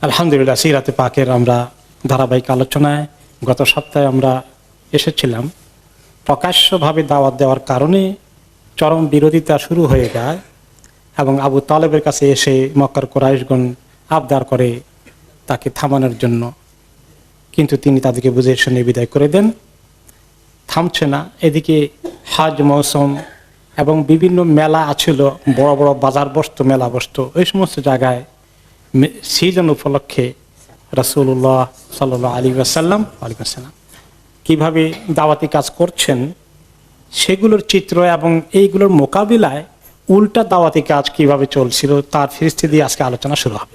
আলহামদুলিল্লাহ, সিরাতে পাকের আমরা ধারাবাহিক আলোচনায় গত সপ্তাহে আমরা এসেছিলাম। প্রকাশ্যভাবে দাওয়াত দেওয়ার কারণে চরম বিরোধিতা শুরু হয়ে যায় এবং আবু তালেবের কাছে এসে মক্কার কুরাইশগণ আবদার করে তাকে থামানোর জন্য, কিন্তু তিনি তাদেরকে বুঝে শুনে বিদায় করে দেন। থামছে না। এদিকে হজ মৌসুম এবং বিভিন্ন মেলা আছিল, বড় বড় বাজার বসত, মেলা বসত, ওই সমস্ত জায়গায় সিজন উপলক্ষে রাসূলুল্লাহ সাল্লাল্লাহু আলাইহি ওয়াসাল্লাম কীভাবে দাওয়াতি কাজ করছেন সেগুলোর চিত্র এবং এইগুলোর মোকাবিলায় উল্টা দাওয়াতি কাজ কিভাবে চলছিল তার ফিরিস্তি দিয়ে আজকে আলোচনা শুরু হবে।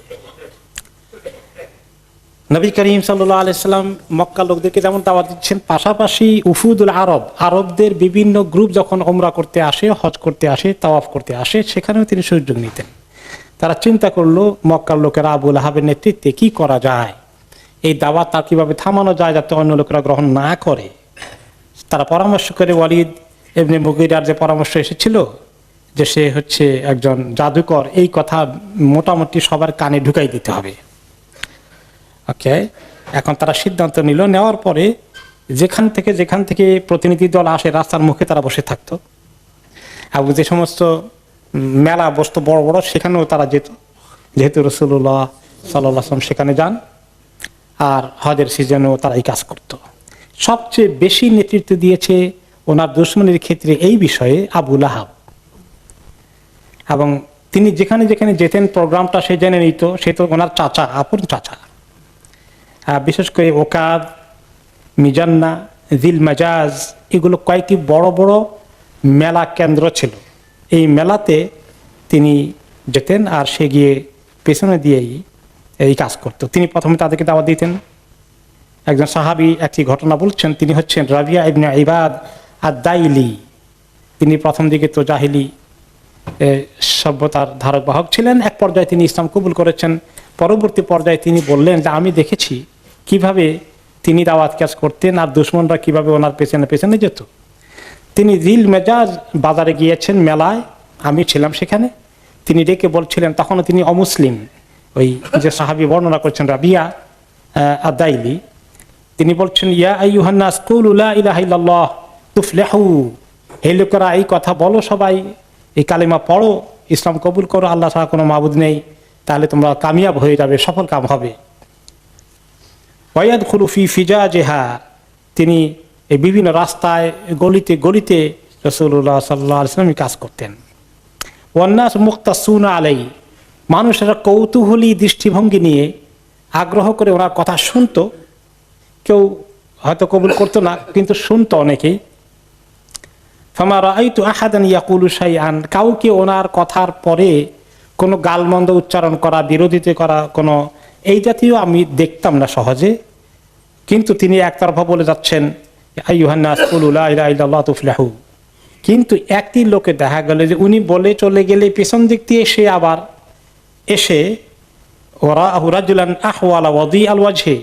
নবী করিম সাল্লাল্লাহু আলাইহি সাল্লাম মক্কা লোকদেরকে যেমন দাওয়াত দিচ্ছেন, পাশাপাশি উফুদুল আরবদের বিভিন্ন গ্রুপ যখন উমরা করতে আসে, হজ করতে আসে, তাওয়াফ করতে আসে, সেখানেও তিনি সুযোগ নিতেন। তারা চিন্তা করলো মক্কার লোকেরা আবু লাহাবের নেতৃত্বে কি করা যায়, এই দাওয়াত তার কিভাবে থামানো যায় যাতে অন্য লোকেরা গ্রহণ না করে। তারা পরামর্শ করে ওয়ালিদ ইবনে মুগীরার যে পরামর্শ এসেছিল যে সে হচ্ছে একজন জাদুকর, এই কথা মোটামুটি সবার কানে ঢুকাই দিতে হবে। ওকে, এখন তারা সিদ্ধান্ত নিল। নেওয়ার পরে যেখান থেকে প্রতিনিধি দল আসে রাস্তার মুখে তারা বসে থাকতো, এবং যে সমস্ত মেলা বসতো বড় বড় সেখানেও তারা যেত, যেহেতু রাসূলুল্লাহ সাল্লাল্লাহু আলাইহি ওয়াসাল্লাম সেখানে যান। আর হজের সিজনেও তারা এই কাজ করত। সবচেয়ে বেশি নেতৃত্ব দিয়েছে ওনার দুশমনের ক্ষেত্রে এই বিষয়ে আবু লাহাব, এবং তিনি যেখানে যেতেন প্রোগ্রামটা সে জেনে নিত। সে তো ওনার চাচা, আপন চাচা। বিশেষ করে ওকাদ, মিজান্না, জিল মাজাজ, এগুলো কয়েকটি বড় বড় মেলা কেন্দ্র ছিল। এই মেলাতে তিনি যেতেন আর সে গিয়ে পেছনে দিয়েই এই কাজ করত। তিনি প্রথমে তাদেরকে দাওয়াত দিতেন। একজন সাহাবী একটি ঘটনা বলছেন, তিনি হচ্ছেন রাবিয়া ইবনে ইবাদ আদ-দাইলি। তিনি প্রথম দিকে তো জাহিলি সভ্যতার ধারক বাহক ছিলেন। এক পর্যায়ে তিনি ইসলাম কবুল করেছেন। পরবর্তী পর্যায়ে তিনি বললেন যে আমি দেখেছি কিভাবে তিনি দাওয়াত কাজ করতেন আর দুশমনরা কিভাবে ওনার পেছনে পেছনে যেত। তিনি জিল মেজাজ বাজারে গিয়েছেন, মেলায়, আমি ছিলাম সেখানে। তিনি ডেকে বলছিলেন, তখনও তিনি অমুসলিম, ওই যে সাহাবী বর্ণনা করছেন রাবিয়া আদ-দাইলি, তিনি বলছেন ইয়া আইয়ুহান নাস কুলু লা ইলাহা ইল্লাল্লাহ তুফলিহু, হে লোকেরা এই কথা বলো, সবাই এই কালিমা পড়ো, ইসলাম কবুল করো, আল্লাহ ছাড়া কোনো মাবুদ নেই, তাহলে তোমরা কামিয়াব হয়ে যাবে, সফল কাম হবে। ওয়ায়াদখুলু ফি ফিজাজিহা, তিনি এই বিভিন্ন রাস্তায় গলিতে গলিতে রাসূলুল্লাহ সাল্লাল্লাহু আলাইহি ওয়াসাল্লাম কাজ করতেন। ওয়ান্নাস মুক্তাসুনা আলাইহি, মানুষেরা কৌতূহলী দৃষ্টিভঙ্গি নিয়ে আগ্রহ করে ওনার কথা শুনতো। কেউ হয়তো কবুল করতো না, কিন্তু শুনতো অনেকেই। ফামা রাআইতু আহাদান ইয়াকুলু শাইআন, কাউকে ওনার কথার পরে কোনো গালমন্দ উচ্চারণ করা, বিরোধিতা করা, কোনো এই জাতীয় আমি দেখতাম না সহজে। কিন্তু তিনি একতরফা বলে যাচ্ছেন আইয়ুহান নাস কুলু লা ইলাহা ইল্লাল্লাহ তুফলিহু। কিন্তু একটি লোকে দেখা গেল যে উনি বলে চলে গেলে পেছন দিক দিয়ে সে আবার এসে ওয়ারাহু রাজুলান আহওয়ালা ওয়াদি আল ওয়াজহি,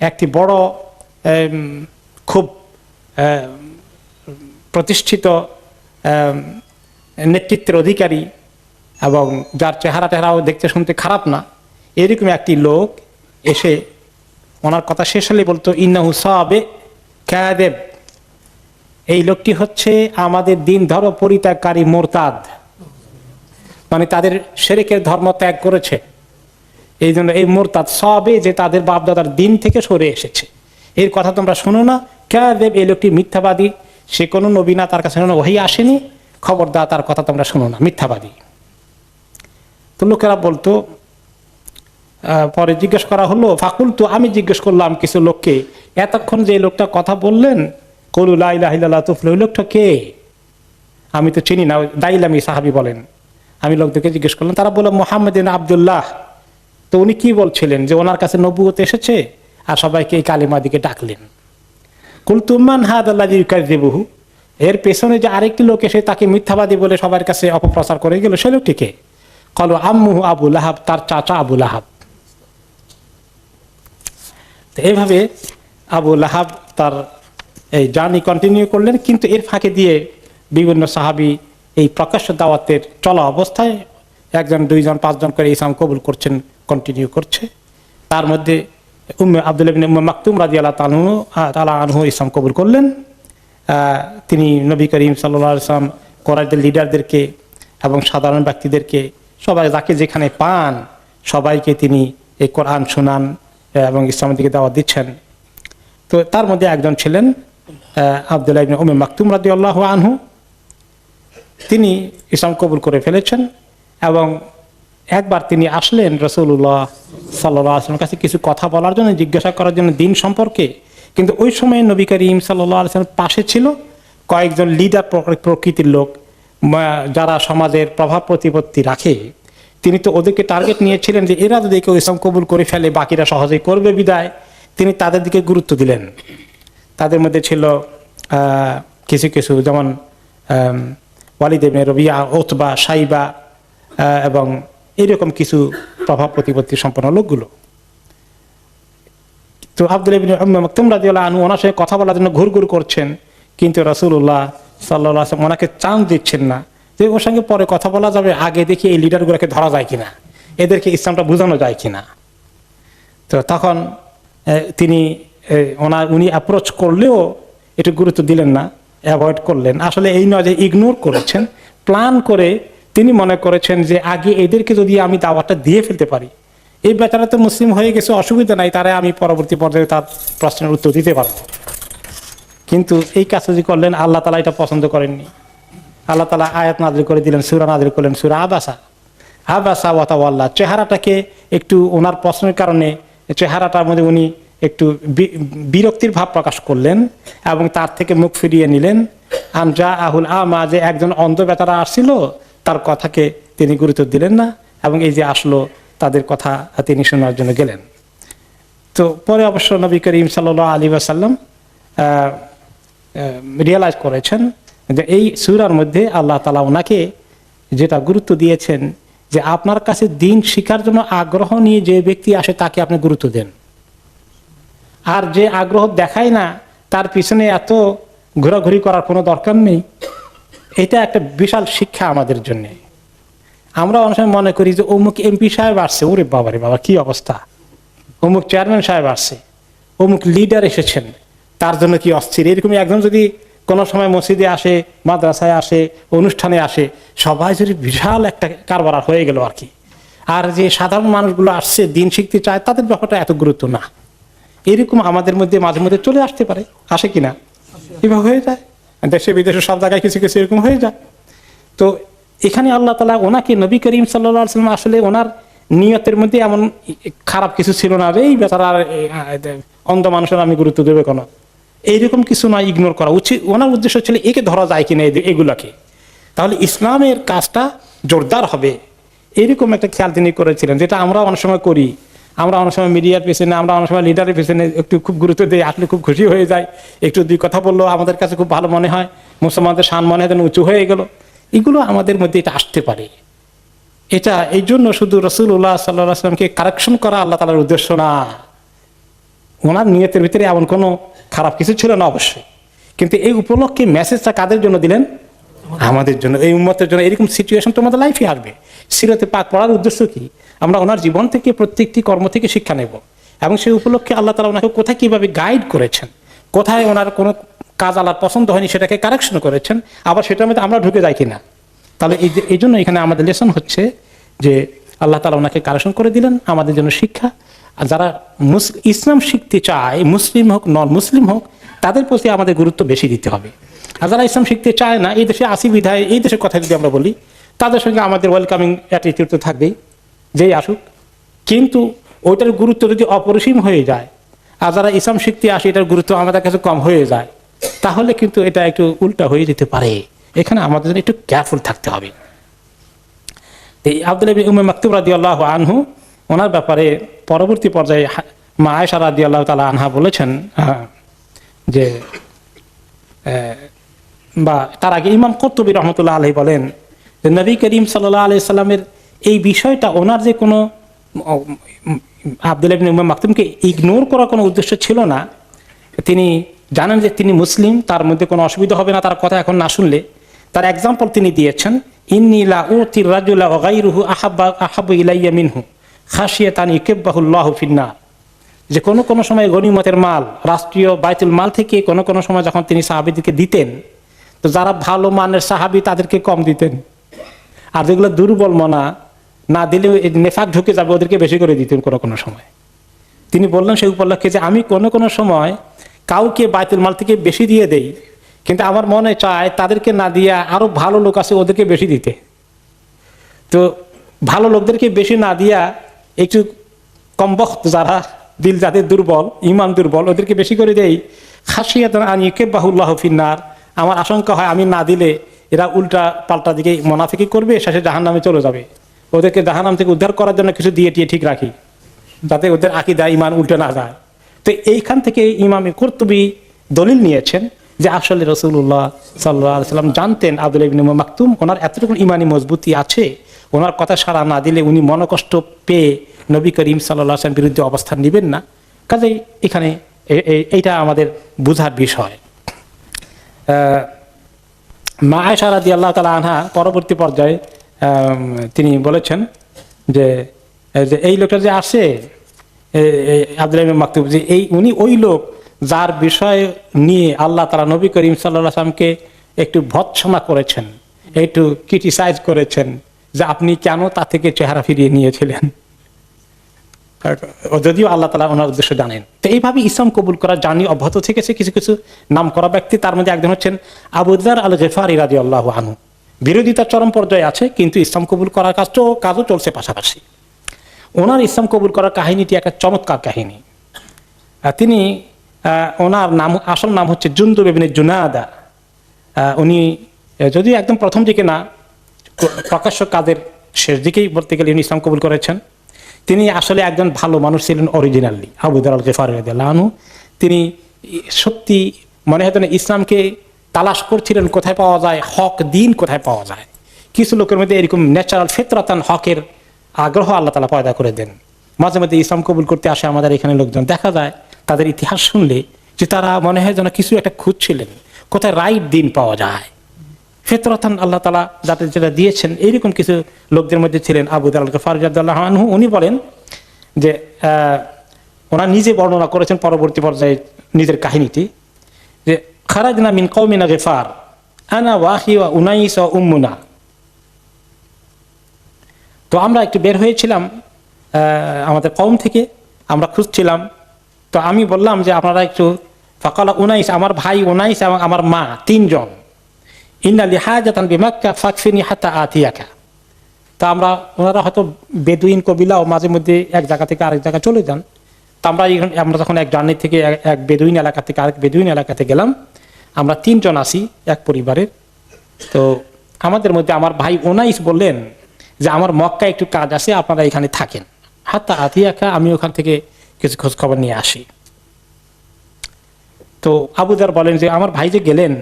একটি বড় খুব প্রতিষ্ঠিত নেতৃত্বের অধিকারী এবং যার চেহারা টেহারাও দেখতে শুনতে খারাপ না, এরকম একটি লোক এসে ওনার কথা শেষ হলে বলতো ইন্নাহু সাবে কাযিব, এই লোকটি হচ্ছে আমাদের দিন ধর্ম পরিত্যাগকারী মুরতাদ, মানে তাদের শিরকের ধর্ম ত্যাগ করেছে, এই জন্য এই মুরতাদ সাবে, যে তাদের বাপদাদার দিন থেকে সরে এসেছে, এর কথা তোমরা শোনো না। কাযিব, এই লোকটি মিথ্যাবাদী, সে কোনো নবী না, তার কাছে কোনো ওহী আসেনি, খবরদার তার কথা তোমরা শোনো না, মিথ্যাবাদী। তো লোকেরা বলতো, পরে জিজ্ঞেস করা হলো, ফাকুল, তো আমি জিজ্ঞেস করলাম কিছু লোককে, এতক্ষণ যে লোকটা কথা বললেন কুলু লা ইলাহা ইল্লাল্লাহ তুফলিহু, ওই লোকটা কে? আমি তো চিনি না। দাইলামি সাহাবী বলেন, আমি লোকদেরকে জিজ্ঞেস করলাম, তারা বলল মুহাম্মদ ইবনে আব্দুল্লাহ। তো উনি কি বলছিলেন যে ওনার কাছে নবুয়ত এসেছে আর সবাইকে এই কালিমা দিকে ডাকলেন। কুলতু মান হাদাল্লাযী ইউকাযযিবুহু, এর পেছনে যে আরেকটি লোক এসে তাকে মিথ্যাবাদী বলে সবার কাছে অপপ্রচার করে গেল, সে লোকটি কে? ক্বালু আম্মুহু আবু লাহাব, তার চাচা আবু লাহাব। তো এইভাবে আবু লাহাব তার এই জার্নি কন্টিনিউ করলেন। কিন্তু এর ফাঁকে দিয়ে বিভিন্ন সাহাবী এই প্রকাশ্য দাওয়াতের চলা অবস্থায় 1 জন 2 জন 5 জন করে ইসলাম কবুল করছেন, কন্টিনিউ করছে। তার মধ্যে আব্দুল্লাহ ইবনে মাকতুম রাদিয়াল্লাহু তাআলা আনহু ইসলাম কবুল করলেন। তিনি নবী করিম সাল্লাল্লাহু আলাইহি ওয়াসাল্লাম কুরাইশদের লিডারদেরকে এবং সাধারণ ব্যক্তিদেরকে সবাই যাকে যেখানে পান সবাইকে তিনি এই কোরআন শোনান এবং ইসলামের দিকে দাওয়াত দিচ্ছেন। তো তার মধ্যে একজন ছিলেন আব্দুল্লাহ ইবনে মাকতুম রাদিয়াল্লাহু আনহু। তিনি ইসলাম কবুল করে ফেলেছেন এবং একবার তিনি আসলেন রাসূলুল্লাহ সাল্লাল্লাহু আলাইহি ওয়াসাল্লামের কাছে কিছু কথা বলার জন্য, জিজ্ঞাসা করার জন্য দিন সম্পর্কে। কিন্তু ওই সময় নবী করিম সাল্লাল্লাহু আলাইহি ওয়াসাল্লামের পাশে ছিল কয়েকজন লিডার প্রকৃতির লোক, যারা সমাজের প্রভাব প্রতিপত্তি রাখে। তিনি তো ওদেরকে টার্গেট নিয়েছিলেন যে এরা যদি কেউ ইসলাম কবুল করে ফেলে বাকিরা সহজেই করবে বিদায় তিনি তাদের দিকে গুরুত্ব দিলেন। তাদের মধ্যে ছিল কিছু কিছু, যেমন ওয়ালিদ ইবনে রবিয়া, উতবা, সাইবা এবং এইরকম কিছু প্রভাব প্রতিপত্তি সম্পন্ন লোকগুলো। তো আব্দুল্লাহ ইবনে মাকতুম রাদিয়াল্লাহু আনহু ওনার সঙ্গে কথা বলার জন্য ঘুরঘুর করছেন, কিন্তু রাসূলুল্লাহ সাল্লাল্লাহু আলাইহি ওয়াসাল্লাম ওনাকে চান্স দিচ্ছেন না যে ওর সঙ্গে পরে কথা বলা যাবে, আগে দেখি এই লিডারগুলোকে ধরা যায় কিনা, এদেরকে ইসলামটা বোঝানো যায় কিনা। তো তখন তিনি উনি অ্যাপ্রোচ করলেও একটু গুরুত্ব দিলেন না, অ্যাভয়েড করলেন। আসলে এই নয় যে ইগনোর করেছেন, প্ল্যান করে তিনি মনে করেছেন যে আগে এদেরকে যদি আমি দাওয়াতটা দিয়ে ফেলতে পারি, এই বেচারা তো মুসলিম হয়ে গেছে, অসুবিধা নাই, তারা আমি পরবর্তী পর্যায়ে তার প্রশ্নের উত্তর দিতে পারবো। কিন্তু এই কাজ যদি করলেন, আল্লাহ তাআলা এটা পছন্দ করেননি। আল্লাহ তাআলা আয়াত নাযিল করে দিলেন, সূরা নাযিল করলেন, সূরা আবাসা ওয়া তাওয়াল্লা। চেহারাটাকে একটু ওনার প্রশ্নের কারণে চেহারাটার মধ্যে উনি একটু বিরক্তির ভাব প্রকাশ করলেন এবং তার থেকে মুখ ফিরিয়ে নিলেন। আমজা আহুল আমা, যে একজন অন্ধ বেচারা আসছিল তার কথাকে তিনি গুরুত্ব দিলেন না এবং এই যে আসলো তাদের কথা তিনি শোনার জন্য গেলেন। তো পরে অবশ্য নবী করিম সাল্লাল্লাহু আলাইহি ওয়াসাল্লাম রিয়েলাইজ করেছেন যে এই সূরার মধ্যে আল্লাহ তাআলা ওনাকে যেটা গুরুত্ব দিয়েছেন যে আপনার কাছে দিন শিখার জন্য আগ্রহ নিয়ে যে ব্যক্তি আসে তাকে আপনি গুরুত্ব দেন, আর যে আগ্রহ দেখায় না তার পিছনে এত ঘোরাঘুরি করার কোনো দরকার নেই। এটা একটা বিশাল শিক্ষা আমাদের জন্য। আমরা অনেক সময় মনে করি যে অমুক এমপি সাহেব আসছে, ওরে বাবারে বাবা কি অবস্থা, অমুক চেয়ারম্যান সাহেব আসছে, অমুক লিডার এসেছেন, তার জন্য কি অস্থির। এরকম একজন যদি কোনো সময় মসজিদে আসে, মাদ্রাসায় আসে, অনুষ্ঠানে আসে, সবাই যদি বিশাল একটা কারবার হয়ে গেল আর কি। আর যে সাধারণ মানুষগুলো আসছে দিন শিখতে চায় তাদের ব্যাপারটা এত গুরুত্ব না। এরকম আমাদের মধ্যে মাঝে মধ্যে চলে আসতে পারে, আসে কিনা, এভাবে হয়ে যায়, দেশে বিদেশে সব জায়গায় কিছু কিছু এরকম হয়ে যায়। তো এখানে আল্লাহ তাআলা ওনাকে, নবী করিম সাল্লাল্লাহু আলাইহি ওয়াসাল্লাম আসলে ওনার নিয়তের মধ্যে এমন খারাপ কিছু ছিল না যে এই বেচারা অন্ধ মানুষের আমি গুরুত্ব দেবে কোনো, এইরকম কিছু নয়, ইগনোর করা উচিত। ওনার উদ্দেশ্য ছিল একে ধরা যায় কিনা এগুলাকে, তাহলে ইসলামের কাজটা জোরদার হবে, এরকম একটা খেয়াল তিনি করেছিলেন, যেটা আমরা অনেক সময় করি। আমরা অনেক সময় মিডিয়ার পেছনে, আমরা অনেক সময় লিডারের পেছনে একটু খুব গুরুত্ব দিই, আসলে খুব খুশি হয়ে যায়, একটু দুই কথা বললো আমাদের কাছে খুব ভালো মনে হয়, মুসলমানদের শান মনে হয় যেন উঁচু হয়ে গেল। এগুলো আমাদের মধ্যে এটা আসতে পারে। এটা এই জন্য শুধু রাসূলুল্লাহ সাল্লাল্লাহু আলাইহি ওয়াসাল্লামকে কারেকশন করা আল্লাহ তাআলার উদ্দেশ্য না। ওনার নিয়তের ভিতরে এমন কোনো খারাপ কিছু ছিল না অবশ্যই, কিন্তু এই উপলক্ষে মেসেজটা কাদের জন্য দিলেন? আমাদের জন্য, এই উম্মতের জন্য। এরকম সিচুয়েশন তোমাদের লাইফে আসবে। সিরাতে পাক পড়ার উদ্দেশ্য কি? আমরা ওনার জীবন থেকে, প্রত্যেকটি কর্ম থেকে শিক্ষা নেব এবং সেই উপলক্ষে আল্লাহ তাআলা ওনাকে কোথায় কিভাবে গাইড করেছেন, কোথায় ওনার কোনো কাজ আল্লাহর পছন্দ হয়নি সেটাকে কারেকশন করেছেন, আবার সেটার মধ্যে আমরা ঢুকে যাই কিনা। তাহলে এই জন্য এখানে আমাদের লেসন হচ্ছে যে আল্লাহ তাআলা ওনাকে কারেকশন করে দিলেন, আমাদের জন্য শিক্ষা। আর যারা ইসলাম শিখতে চায়, মুসলিম হোক নন মুসলিম হোক, তাদের প্রতি আমাদের গুরুত্ব বেশি দিতে হবে। আর যারা ইসলাম শিখতে চায় না, এই দেশে আসি বিধায়, এই দেশের কথা যদি আমরা বলি, তাদের সঙ্গে আমাদের ওয়েলকামিং অ্যাটিটিউড তো থাকবেই, যেই আসুক। কিন্তু ওইটার গুরুত্ব যদি অপরিসীম হয়ে যায়, আর যারা ইসলাম শিখতে আসে এটার গুরুত্ব আমাদের কাছে কম হয়ে যায়, তাহলে কিন্তু এটা একটু উল্টা হয়ে যেতে পারে। এখানে আমাদের জন্য একটু কেয়ারফুল থাকতে হবে। এই আব্দুল্লাহ ইবনে মাকতুম রাদিয়াল্লাহু আনহু, ওনার ব্যাপারে পরবর্তী পর্যায়ে মা আয়েশা রাদিয়াল্লাহু তাআলা আনহা বলেছেন যে, বা তার আগে ইমাম কুরতুবী রাহমাতুল্লাহ আলাইহি বলেন যে নবী করিম সাল্লাল্লাহু আলাইহি সাল্লামের এই বিষয়টা, ওনার যে কোনো আব্দুল্লাহ ইবনে মাকতুমকে ইগনোর করার কোনো উদ্দেশ্য ছিল না। তিনি জানেন যে তিনি মুসলিম, তার মধ্যে কোনো অসুবিধা হবে না তার কথা এখন না শুনলে। তার এক্সাম্পল তিনি দিয়েছেন, ইন্নী লা উতির রাজুলা ওয়া গায়রুহু আহাব্বু ইলাইয়া মিনহু। খাশিয়াতান ইউকিব্বাহুল্লাহু ফিন্নার, যে কোনো কোনো সময় গনিমতের মাল রাষ্ট্রীয় বাইতুল মাল থেকে কোনো কোনো সময় যখন তিনি সাহাবীদেরকে দিতেন, তো যারা ভালো মানের সাহাবী তাদেরকে কম দিতেন, আর যেগুলো দুর্বল মনা না দিলে নেফাক ঢুকে যাবে ওদেরকে বেশি করে দিতেন কোনো কোনো সময়। তিনি বললেন সেই উপলক্ষে যে আমি কোনো কোনো সময় কাউকে বাইতুল মাল থেকে বেশি দিয়ে দেই, কিন্তু আমার মনে চায় তাদেরকে না দিয়ে আরো ভালো লোক আছে ওদেরকে বেশি দিতে। তো ভালো লোকদেরকে বেশি না দিয়া একটু কমবখ্ত যারা দিল যাদের দুর্বল, ইমান দুর্বল, ওদেরকে বেশি করে দেই। খাশিয়াতান আন ইউকিব্বাহুল্লাহু ফিন্নার, আমার আশঙ্কা হয় আমি না দিলে এরা উল্টা পাল্টা দিকে মুনাফিকি করবে, শেষে জাহান্নামে চলে যাবে। ওদেরকে জাহান্নাম থেকে উদ্ধার করার জন্য কিছু দিয়ে টিয়ে ঠিক রাখি, যাতে ওদের আকীদা ইমান উল্টে না যায়। তো এইখান থেকে ইমামে কুরতুবী দলিল নিয়েছেন যে আসলে রাসূলুল্লাহ সাল্লাল্লাহু আলাইহি সাল্লাম জানতেন আব্দুল্লাহ ইবনে মাকতুম ওনার এতটুকু ইমানি মজবুতি আছে, ওনার কথা সাড়া না দিলে উনি মনকষ্ট পেয়ে নবী করিম সাল্লাল্লাহু আলাইহি ওয়াসাল্লামের বিরুদ্ধে অবস্থান নেবেন না। কাজেই এখানে এইটা আমাদের বোঝার বিষয়। মা আয়েশা রাদিয়াল্লাহু তাআলা আনহা পরবর্তী পর্যায়ে তিনি বলেছেন যে এই লোকটা যে আসে আব্দুল্লাহ ইবনে মাকতুম, যে উনি ওই লোক যার বিষয় নিয়ে আল্লাহ তাআলা নবী করিম সাল্লাল্লাহু আলাইহি ওয়াসাল্লামকে একটু ভৎসনা করেছেন, একটু ক্রিটিসাইজ করেছেন যে আপনি কেন তা থেকে চেহারা ফিরিয়ে নিয়েছিলেন, যদিও আল্লাহ তাআলা ওনার উদ্দেশ্য জানেন। তো এইভাবে ইসলাম কবুল করা জার্নি অব্যাহত থেকেছে কিছু কিছু নাম করা ব্যক্তি, তার মধ্যে একজন হচ্ছেন আবু যার আল গিফারি রাদিয়াল্লাহু আনহু। বিরোধিতা চরম পর্যায়ে আছে, কিন্তু ইসলাম কবুল করার কাজও চলছে পাশাপাশি। ওনার ইসলাম কবুল করার কাহিনীটি একটা চমৎকার কাহিনী। তিনি ওনার নাম, আসল নাম হচ্ছে জুনদুব ইবনে জুনাদা। উনি যদিও একদম প্রথম দিকে না, প্রকাশ্য কাজের শেষ দিকেই বলতে গেলে উনি ইসলাম কবুল করেছেন। তিনি আসলে একজন ভালো মানুষ ছিলেন অরিজিনালি, আবু যার আল গিফারি রাদিয়াল্লাহু আনহু। তিনি সত্যি মনে হয় না ইসলামকে তালাশ করছিলেন কোথায় পাওয়া যায় হক দিন, কোথায় পাওয়া যায়। কিছু লোকের মধ্যে এরকম ন্যাচারাল ফিতরাতান হকের আগ্রহ আল্লাহ তাআলা পয়দা করে দেন। মাঝে মাঝে ইসলাম কবুল করতে আসে আমাদের এখানে লোকজন, দেখা যায় তাদের ইতিহাস শুনলে যে তারা মনে হয় যেন কিছু একটা খুঁজছিলেন কোথায় রাইট দিন পাওয়া যায়। ফিতরাতান আল্লাহ তাআলা যাদের যেটা দিয়েছেন, এইরকম কিছু লোকদের মধ্যে ছিলেন আবু যার আল গিফারি রাদিয়াল্লাহু আনহু। উনি বলেন যে ওনার নিজে বর্ণনা করেছেন পরবর্তী পর্যায়ে নিজের কাহিনীটি, যে খারাজনা মিন কওমিনা গিফার আনা ওয়া আখি ওয়া উনাইস ওয়া উম্মুনা। তো আমরা একটু বের হয়েছিলাম আমাদের কওম থেকে, আমরা খুঁজছিলাম। তো আমি বললাম যে আপনারা একটু, ফাকালা উনাইস, আমার ভাই উনাইস এবং আমার মা, তিনজন, ইন্না লিহাজাতান বিমাক্কা ফাকফিনি হাত্তা আতিয়াকা। তা ওনারা হয়তো বেদুইন কবিলা ও মাঝে মধ্যে এক জায়গা থেকে আরেক জায়গায় চলে যান। তা আমরা যখন এক জার্নি থেকে এক বেদুইন এলাকা থেকে আরেক বেদুইন এলাকাতে গেলাম, আমরা তিনজন আছি এক পরিবারের। তো আমাদের মধ্যে আমার ভাই ওনাইস বললেন যে আমার মক্কায় একটু কাজ আছে, আপনারা এখানে থাকেন, হাত্তা আতিয়াকা, আমি ওখান থেকে কিছু খোঁজ খবর নিয়ে আসি। তো আবু যার বলেন যে আমার ভাই যে গেলেন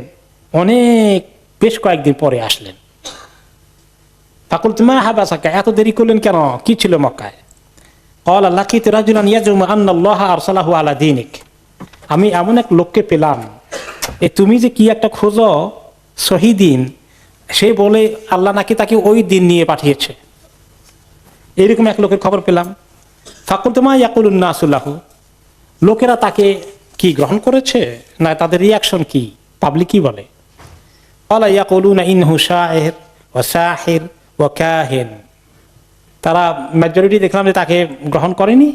অনেক বেশ কয়েকদিন পরে আসলেন। ফাকুল তুমা হাবাসাকা, এত দেরি করলেন কেন, কি ছিল মক্কায়? ক্বালা লাকিতু রাজুলান ইয়াজুমু আন্নাল্লাহা আরসালাহু আলা দীনিক, আমি এমন এক লোককে পেলাম, তুমি যে কি একটা খোঁজো সহি দিন, সে বলে আল্লাহ নাকি তাকে ওই দিন নিয়ে পাঠিয়েছে, এরকম এক লোকের খবর পেলাম। ফাকুল তুমা ইয়াকুলুন নাসু লাহু, লোকেরা তাকে কি গ্রহণ করেছে, না তাদের রিয়াকশন কি, পাবলিক কি বলে? ক্বালা ইয়াকুলুনা ইন্নাহু শাইর ওয়া সাহির ওয়া কাহিন, তারা মেজরিটি দেখলাম যে তাকে গ্রহণ করেনি,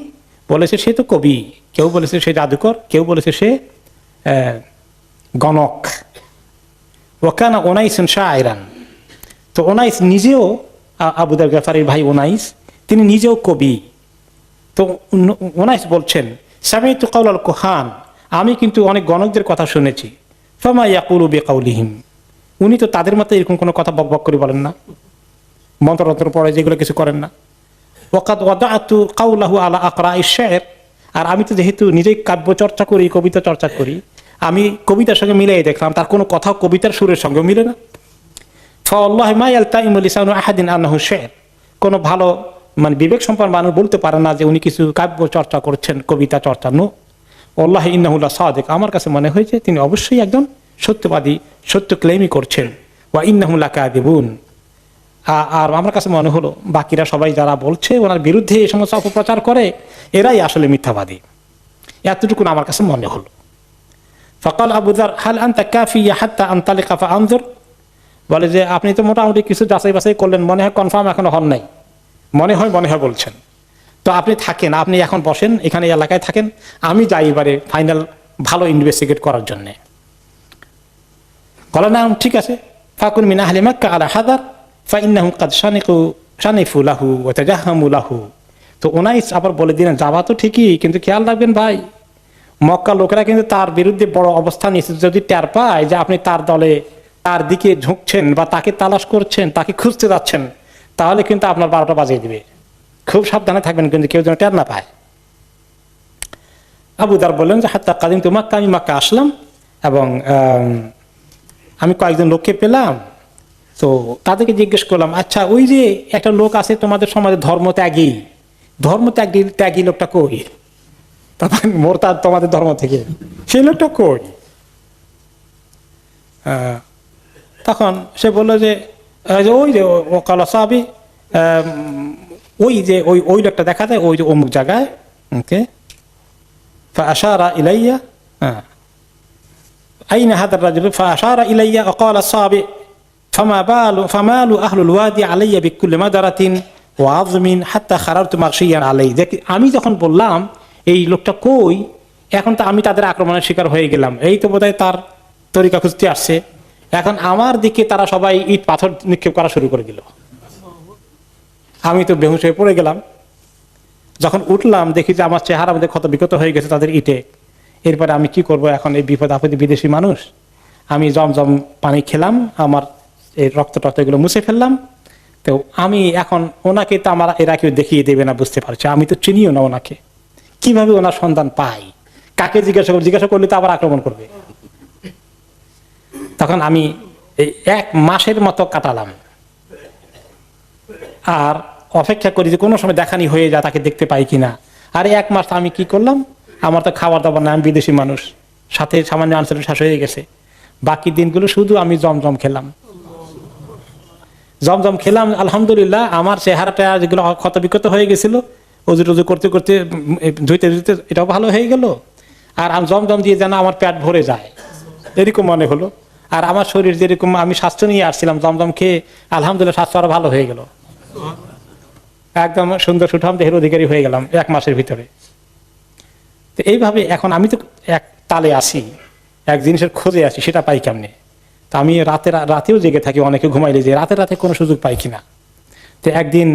বলেছে সে তো কবি, কেউ বলেছে সে জাদুকর, কেউ বলেছে সে গণক। ওয়াকানা উনাইসুন শাইরান, তো ওনাইস নিজেও, আবু যার গিফারির ভাই ওনাইস, তিনি নিজেও কবি। তো ওনাইস বলছেন সামি'তু কাওলাল কুহান, আমি কিন্তু অনেক গণকদের কথা শুনেছি, ফামা ইয়াকুলু বিকাউলিহিম, উনি তো তাদের মতো এরকম কোনো কথা বকবক করে বলেন না, মন্ত্রতন্ত্র পড়ে যেগুলো কিছু করেন না। ওয়াকাদ ওয়াদাআতু কাওলাহু আলা আকরাইশ শা'র, আর আমি তো যেহেতু নিজেই কাব্য চর্চা করি, কবিতা চর্চা করি, আমি কবিতার সঙ্গে মিলাই দেখলাম তার কোনো কথা কবিতার সুরের সঙ্গে মিলে না। ফাওয়াল্লাহি মা ইয়ালতাইমু লিসানু আহাদিন আন্নাহু শা'র, কোনো ভালো বিবেক সম্পন্ন মানুষ বলতে পারে না যে উনি কিছু কাব্য চর্চা করছেন, কবিতা চর্চা। নো ওয়াল্লাহি ইন্নাহু লাসাদিক, আমার কাছে মনে হয়েছে তিনি অবশ্যই একজন সত্যবাদী, সত্য ক্লেমই করছেন। ওয়া ইন্নাহুম লাকাযিবুন, আর আমার কাছে মনে হলো বাকিরা সবাই যারা বলছে ওনার বিরুদ্ধে এই সমস্ত অপপ্রচার করে এরাই আসলে মিথ্যাবাদী, এতটুকু আমার কাছে মনে হলো। ফকাল আবু যার হাল আনতা কাফিয়া হাত্তা আনতালিকা ফাআনজুর, বলে যে আপনি তো মোটামুটি কিছু যাচাই বাছাই করলেন, মনে হয় কনফার্ম এখনো হন নাই, মনে হয় বলছেন, তো আপনি থাকেন, আপনি এখন বসেন এখানে এলাকায় থাকেন, আমি যাই এবারে ফাইনাল ভালো ইনভেস্টিগেট করার জন্যে। বলে না ঠিক আছে, ফাকুন মিন আহলি মাক্কা আলা হাদার ফাইন্নাহুম কাদ শানিফু লাহু ওয়া তাজাহামু লাহু। তো ওনাই আবার বলে দিলেন যাবা তো ঠিকই, কিন্তু খেয়াল রাখবেন ভাই, মক্কা লোকেরা কিন্তু তার বিরুদ্ধে বড় অবস্থান নিয়েছে, যদি টের পায় যে আপনি তার দলে তার দিকে ঝুঁকছেন বা তাকে তালাশ করছেন, তাকে খুঁজতে যাচ্ছেন, তাহলে কিন্তু আপনার 12টা বাজিয়ে দিবে, খুব সাবধানে থাকবেন কিন্তু কেউ যেন টের না পায়। আবু দার বললেন যে হাত্তা কাদিমতু মাক্কা, আমি মক্কা আসলাম এবং আমি কয়েকজন লোককে পেলাম, তো তাদেরকে জিজ্ঞেস করলাম আচ্ছা ওই যে একটা লোক আছে তোমাদের সমাজে ধর্মত্যাগী লোকটা কই, মোরতাদ তোমাদের ধর্ম থেকে, সেই লোকটা কই? তখন সে বললো যে ওই যে ওকালা সাহাবী, ওই যে ওই লোকটা দেখা যায় ওই যে অমুক জায়গায়। ওকে, ফাআশারা ইলাইয়া আইনা হাদার রাজুল ফাআশারা ইলাইয়া ওয়াকালা সাহাবী ফামালু আহলুল ওয়াদি আলাইয়া বিকুল্লি মাদারাতিন ওয়া আযমিন হাত্তা খারারতু মাগশিয়ান আলাই। আমি যখন বললাম এই লোকটা কই, এখন তো আমি তাদের আক্রমণের শিকার হয়ে গেলাম, এই তো বোধহয় তার তরিকা খুঁজতে আসছে, এখন আমার দিকে তারা সবাই ইট পাথর নিক্ষেপ করা শুরু করে দিল, আমি তো বেহুশ হয়ে পড়ে গেলাম। যখন উঠলাম দেখি যে আমার চেহারা মধ্যে ক্ষত বিক্ষত হয়ে গেছে তাদের ইটে। এরপরে আমি কি করব, এখন এই বিপদ আপদে বিদেশি মানুষ, আমি জমজম পানি খেলাম, আমার এই রক্ত এগুলো মুছে ফেললাম। তো আমি এখন ওনাকে তো আমার এরা কেউ দেখিয়ে দেবে না বুঝতে পারছি, আমি তো চিনিও না ওনাকে, কিভাবে ওনার সন্ধান পাই, কাকে জিজ্ঞাসা করলে তো আবার আক্রমণ করবে। তখন আমি এই 1 মাসের মতো কাটালাম আর অপেক্ষা করি যে কোনো সময় দেখানি হয়ে যায়, তাকে দেখতে পাই কিনা। আর 1 মাস আমি কি করলাম, আমার তো খাবার দাবার না, আমি বিদেশি মানুষ, সাথে সামান্য আনসারের শ্বাস হয়ে গেছে, বাকি দিনগুলো শুধু আমি জমজম খেলাম। আলহামদুলিল্লাহ, আমার চেহারাটা যেগুলো ক্ষত বিক্ষত হয়ে গেছিল অজু করতে করতে ধুইতে এটাও ভালো হয়ে গেল, আর আমি জমজম দিয়ে যেন আমার পেট ভরে যায় এরকম মনে হলো। আর আমার শরীর যেরকম আমি স্বাস্থ্য নিয়ে আসছিলাম জমজম খেয়ে, আলহামদুলিল্লাহ স্বাস্থ্য আরো ভালো হয়ে গেল, একদম সুন্দর সুঠাম দেহের অধিকারী হয়ে গেলাম 1 মাসের ভিতরে। তো এইভাবে এখন আমি তো এক তালে আসি, এক জিনিসের খোঁজে আসি, সেটা পাই কেমনে। তো আমি রাতেও জেগে থাকি, অনেকে ঘুমাইলে যে রাতে কোনো সুযোগ পাই কিনা। তো একদিন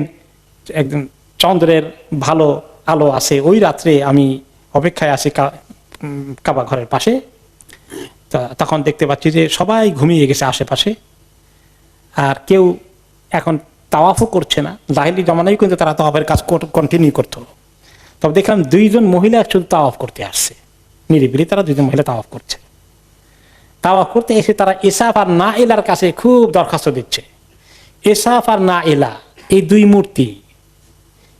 চন্দ্রের ভালো আলো আছে, ওই রাত্রে আমি অপেক্ষায় আছি কাবা ঘরের পাশে। তখন দেখতে পাচ্ছি যে সবাই ঘুমিয়ে গেছে আশেপাশে, আর কেউ এখন তাওয়াফও করছে না। জাহেলি জমানায় কিন্তু তারা তাওয়াফের কাজ কন্টিনিউ করতো। তবে দেখলাম 2 জন মহিলা শুধু তাওয়াফ করতে আসছে, নিরিবিলি তারা 2 জন মহিলা তাওয়াফ করছে। তাওয়াফ করতে এসে তারা ইসাফ আর না এলার কাছে খুব দরখাস্ত দিচ্ছে। ইসাফ আর না এলা এই 2 মূর্তি,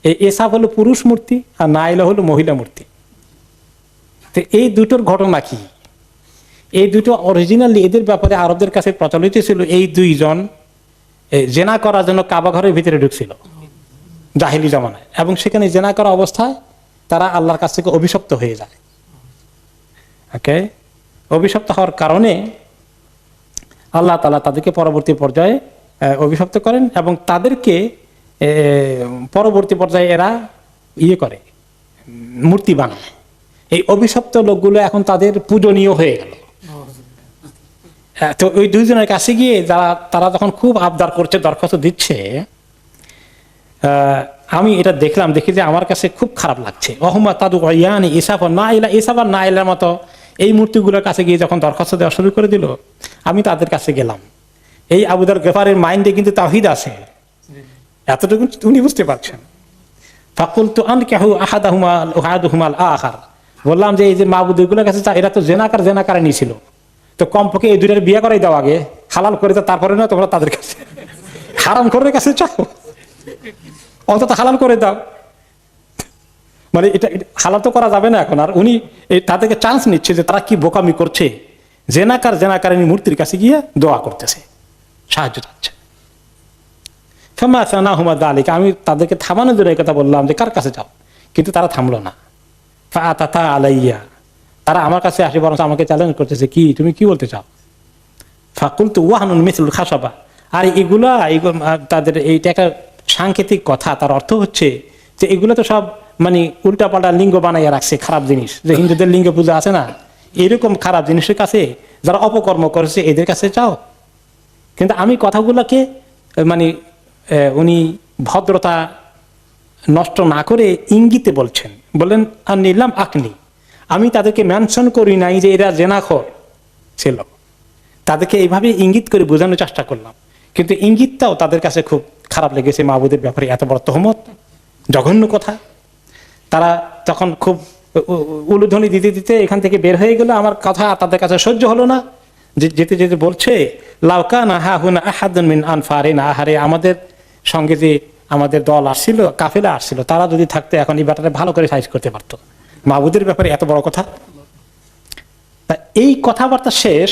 এই ইসাফ হলো পুরুষ মূর্তি আর না এলা হলো মহিলা মূর্তি। তো এই দুটোর ঘটনা কি? এই দুটো অরিজিনালি এদের ব্যাপারে আরবদের কাছে প্রচলিত ছিল। এই 2 জন জেনা করার জন্য কাবা ঘরের ভিতরে ঢুকছিল জাহিলি জামানায়, এবং সেখানে জেনা করা অবস্থায় তারা আল্লাহর কাছ থেকে অভিশপ্ত হয়ে যায়। ওকে, অভিশপ্ত হওয়ার কারণে আল্লাহ তাআলা তাদেরকে পরবর্তী পর্যায়ে অভিশপ্ত করেন, এবং তাদেরকে পরবর্তী পর্যায়ে এরা করে মূর্তি বানায়। এই অভিশপ্ত লোকগুলো এখন তাদের পূজনীয় হয়ে গেল। তো ওই 2 জনের কাছে গিয়ে তারা যখন খুব আবদার করছে, দরখাস্ত দিচ্ছে, আমি এটা দেখি যে আমার কাছে খুব খারাপ লাগছে। অহমা তাদু ইয়ানি ইসাফ আর না ইলার মতো এই মূর্তিগুলোর কাছে গিয়ে যখন দরখাস্ত দেওয়া শুরু করে দিল, আমি তাদের কাছে গেলাম। এই আবু যর গফারের মাইন্ডে কিন্তু তাওহীদ আছে, এতটুকু উনি বুঝতে পারছেন। ফাকুলতু আনকাহু আহাদুহুমাল আখার, বললাম যে এই যে মাবুদগুলোর কাছে এরা তো জেনাকারে নিয়েছিল, তো কমপক্ষে এই 2টার বিয়ে করাই দাও আগে, হালাল করে দাও, তারপরে না তোমরা তাদের কাছে হারাম করে কাছে চাও, অন্তত হালাল করে দাও। মানে এটা হালাল তো করা যাবে না এখন। আর উনি তাদেরকে চান্স নিচ্ছে যে তারা কি বোকামি করছে, জেনাকারিনী মূর্তির কাছে গিয়ে দোয়া করতেছে, সাহায্য চাচ্ছে। ফামা সানাহুমা যালিকা, আমি তাদেরকে থামানোর জন্য এই কথা বললাম যে কার কাছে যাও, কিন্তু তারা থামলো না। ফাআতাতা আলাইয়া, তারা আমার কাছে আসে, বরং আমাকে চ্যালেঞ্জ করতেছে, কি তুমি কি বলতে চাও? ফাকুলতু ওয়াহনুন মিসলুল খাসাবা, আর এগুলো তাদের এইটা একটা সাংকেতিক কথা, তার অর্থ হচ্ছে যে এগুলো তো সব মানে উল্টাপাল্টা লিঙ্গ বানাইয়া রাখছে, খারাপ জিনিস, যে হিন্দুদের লিঙ্গ পূজা আছে না, এরকম খারাপ জিনিসের কাছে যারা অপকর্ম করেছে এদের কাছে যাও। কিন্তু আমি কথাগুলোকে মানে উনি ভদ্রতা নষ্ট না করে ইঙ্গিতে বলছেন, বললেন আর নিলাম আকনি, আমি তাদেরকে মেনশন করি নাই যে এরা জেনাখোর ছিল, তাদেরকে এইভাবে ইঙ্গিত করে বোঝানোর চেষ্টা করলাম, কিন্তু ইঙ্গিতটাও তাদের কাছে খুব খারাপ লেগেছে। মাহবুদের ব্যাপারে এত বড় তহমত, জঘন্য কথা। তারা তখন খুব উলুধ্বনি দিতে দিতে এখান থেকে বের হয়ে গেল, আমার কথা তাদের কাছে সহ্য হলো না। যেতে যেতে বলছে, লাউকানা হাহুনা আহাদুন মিন আনফারিনা, আহারে আমাদের সঙ্গে যে আমাদের দল আসছিল, কাফেলা আসছিল, তারা যদি থাকতে এখন এই ব্যাপারে ভালো করে সাইজ করতে পারতো। মাহবুদের ব্যাপারে এত বড় কথা। তা এই কথাবার্তা শেষ,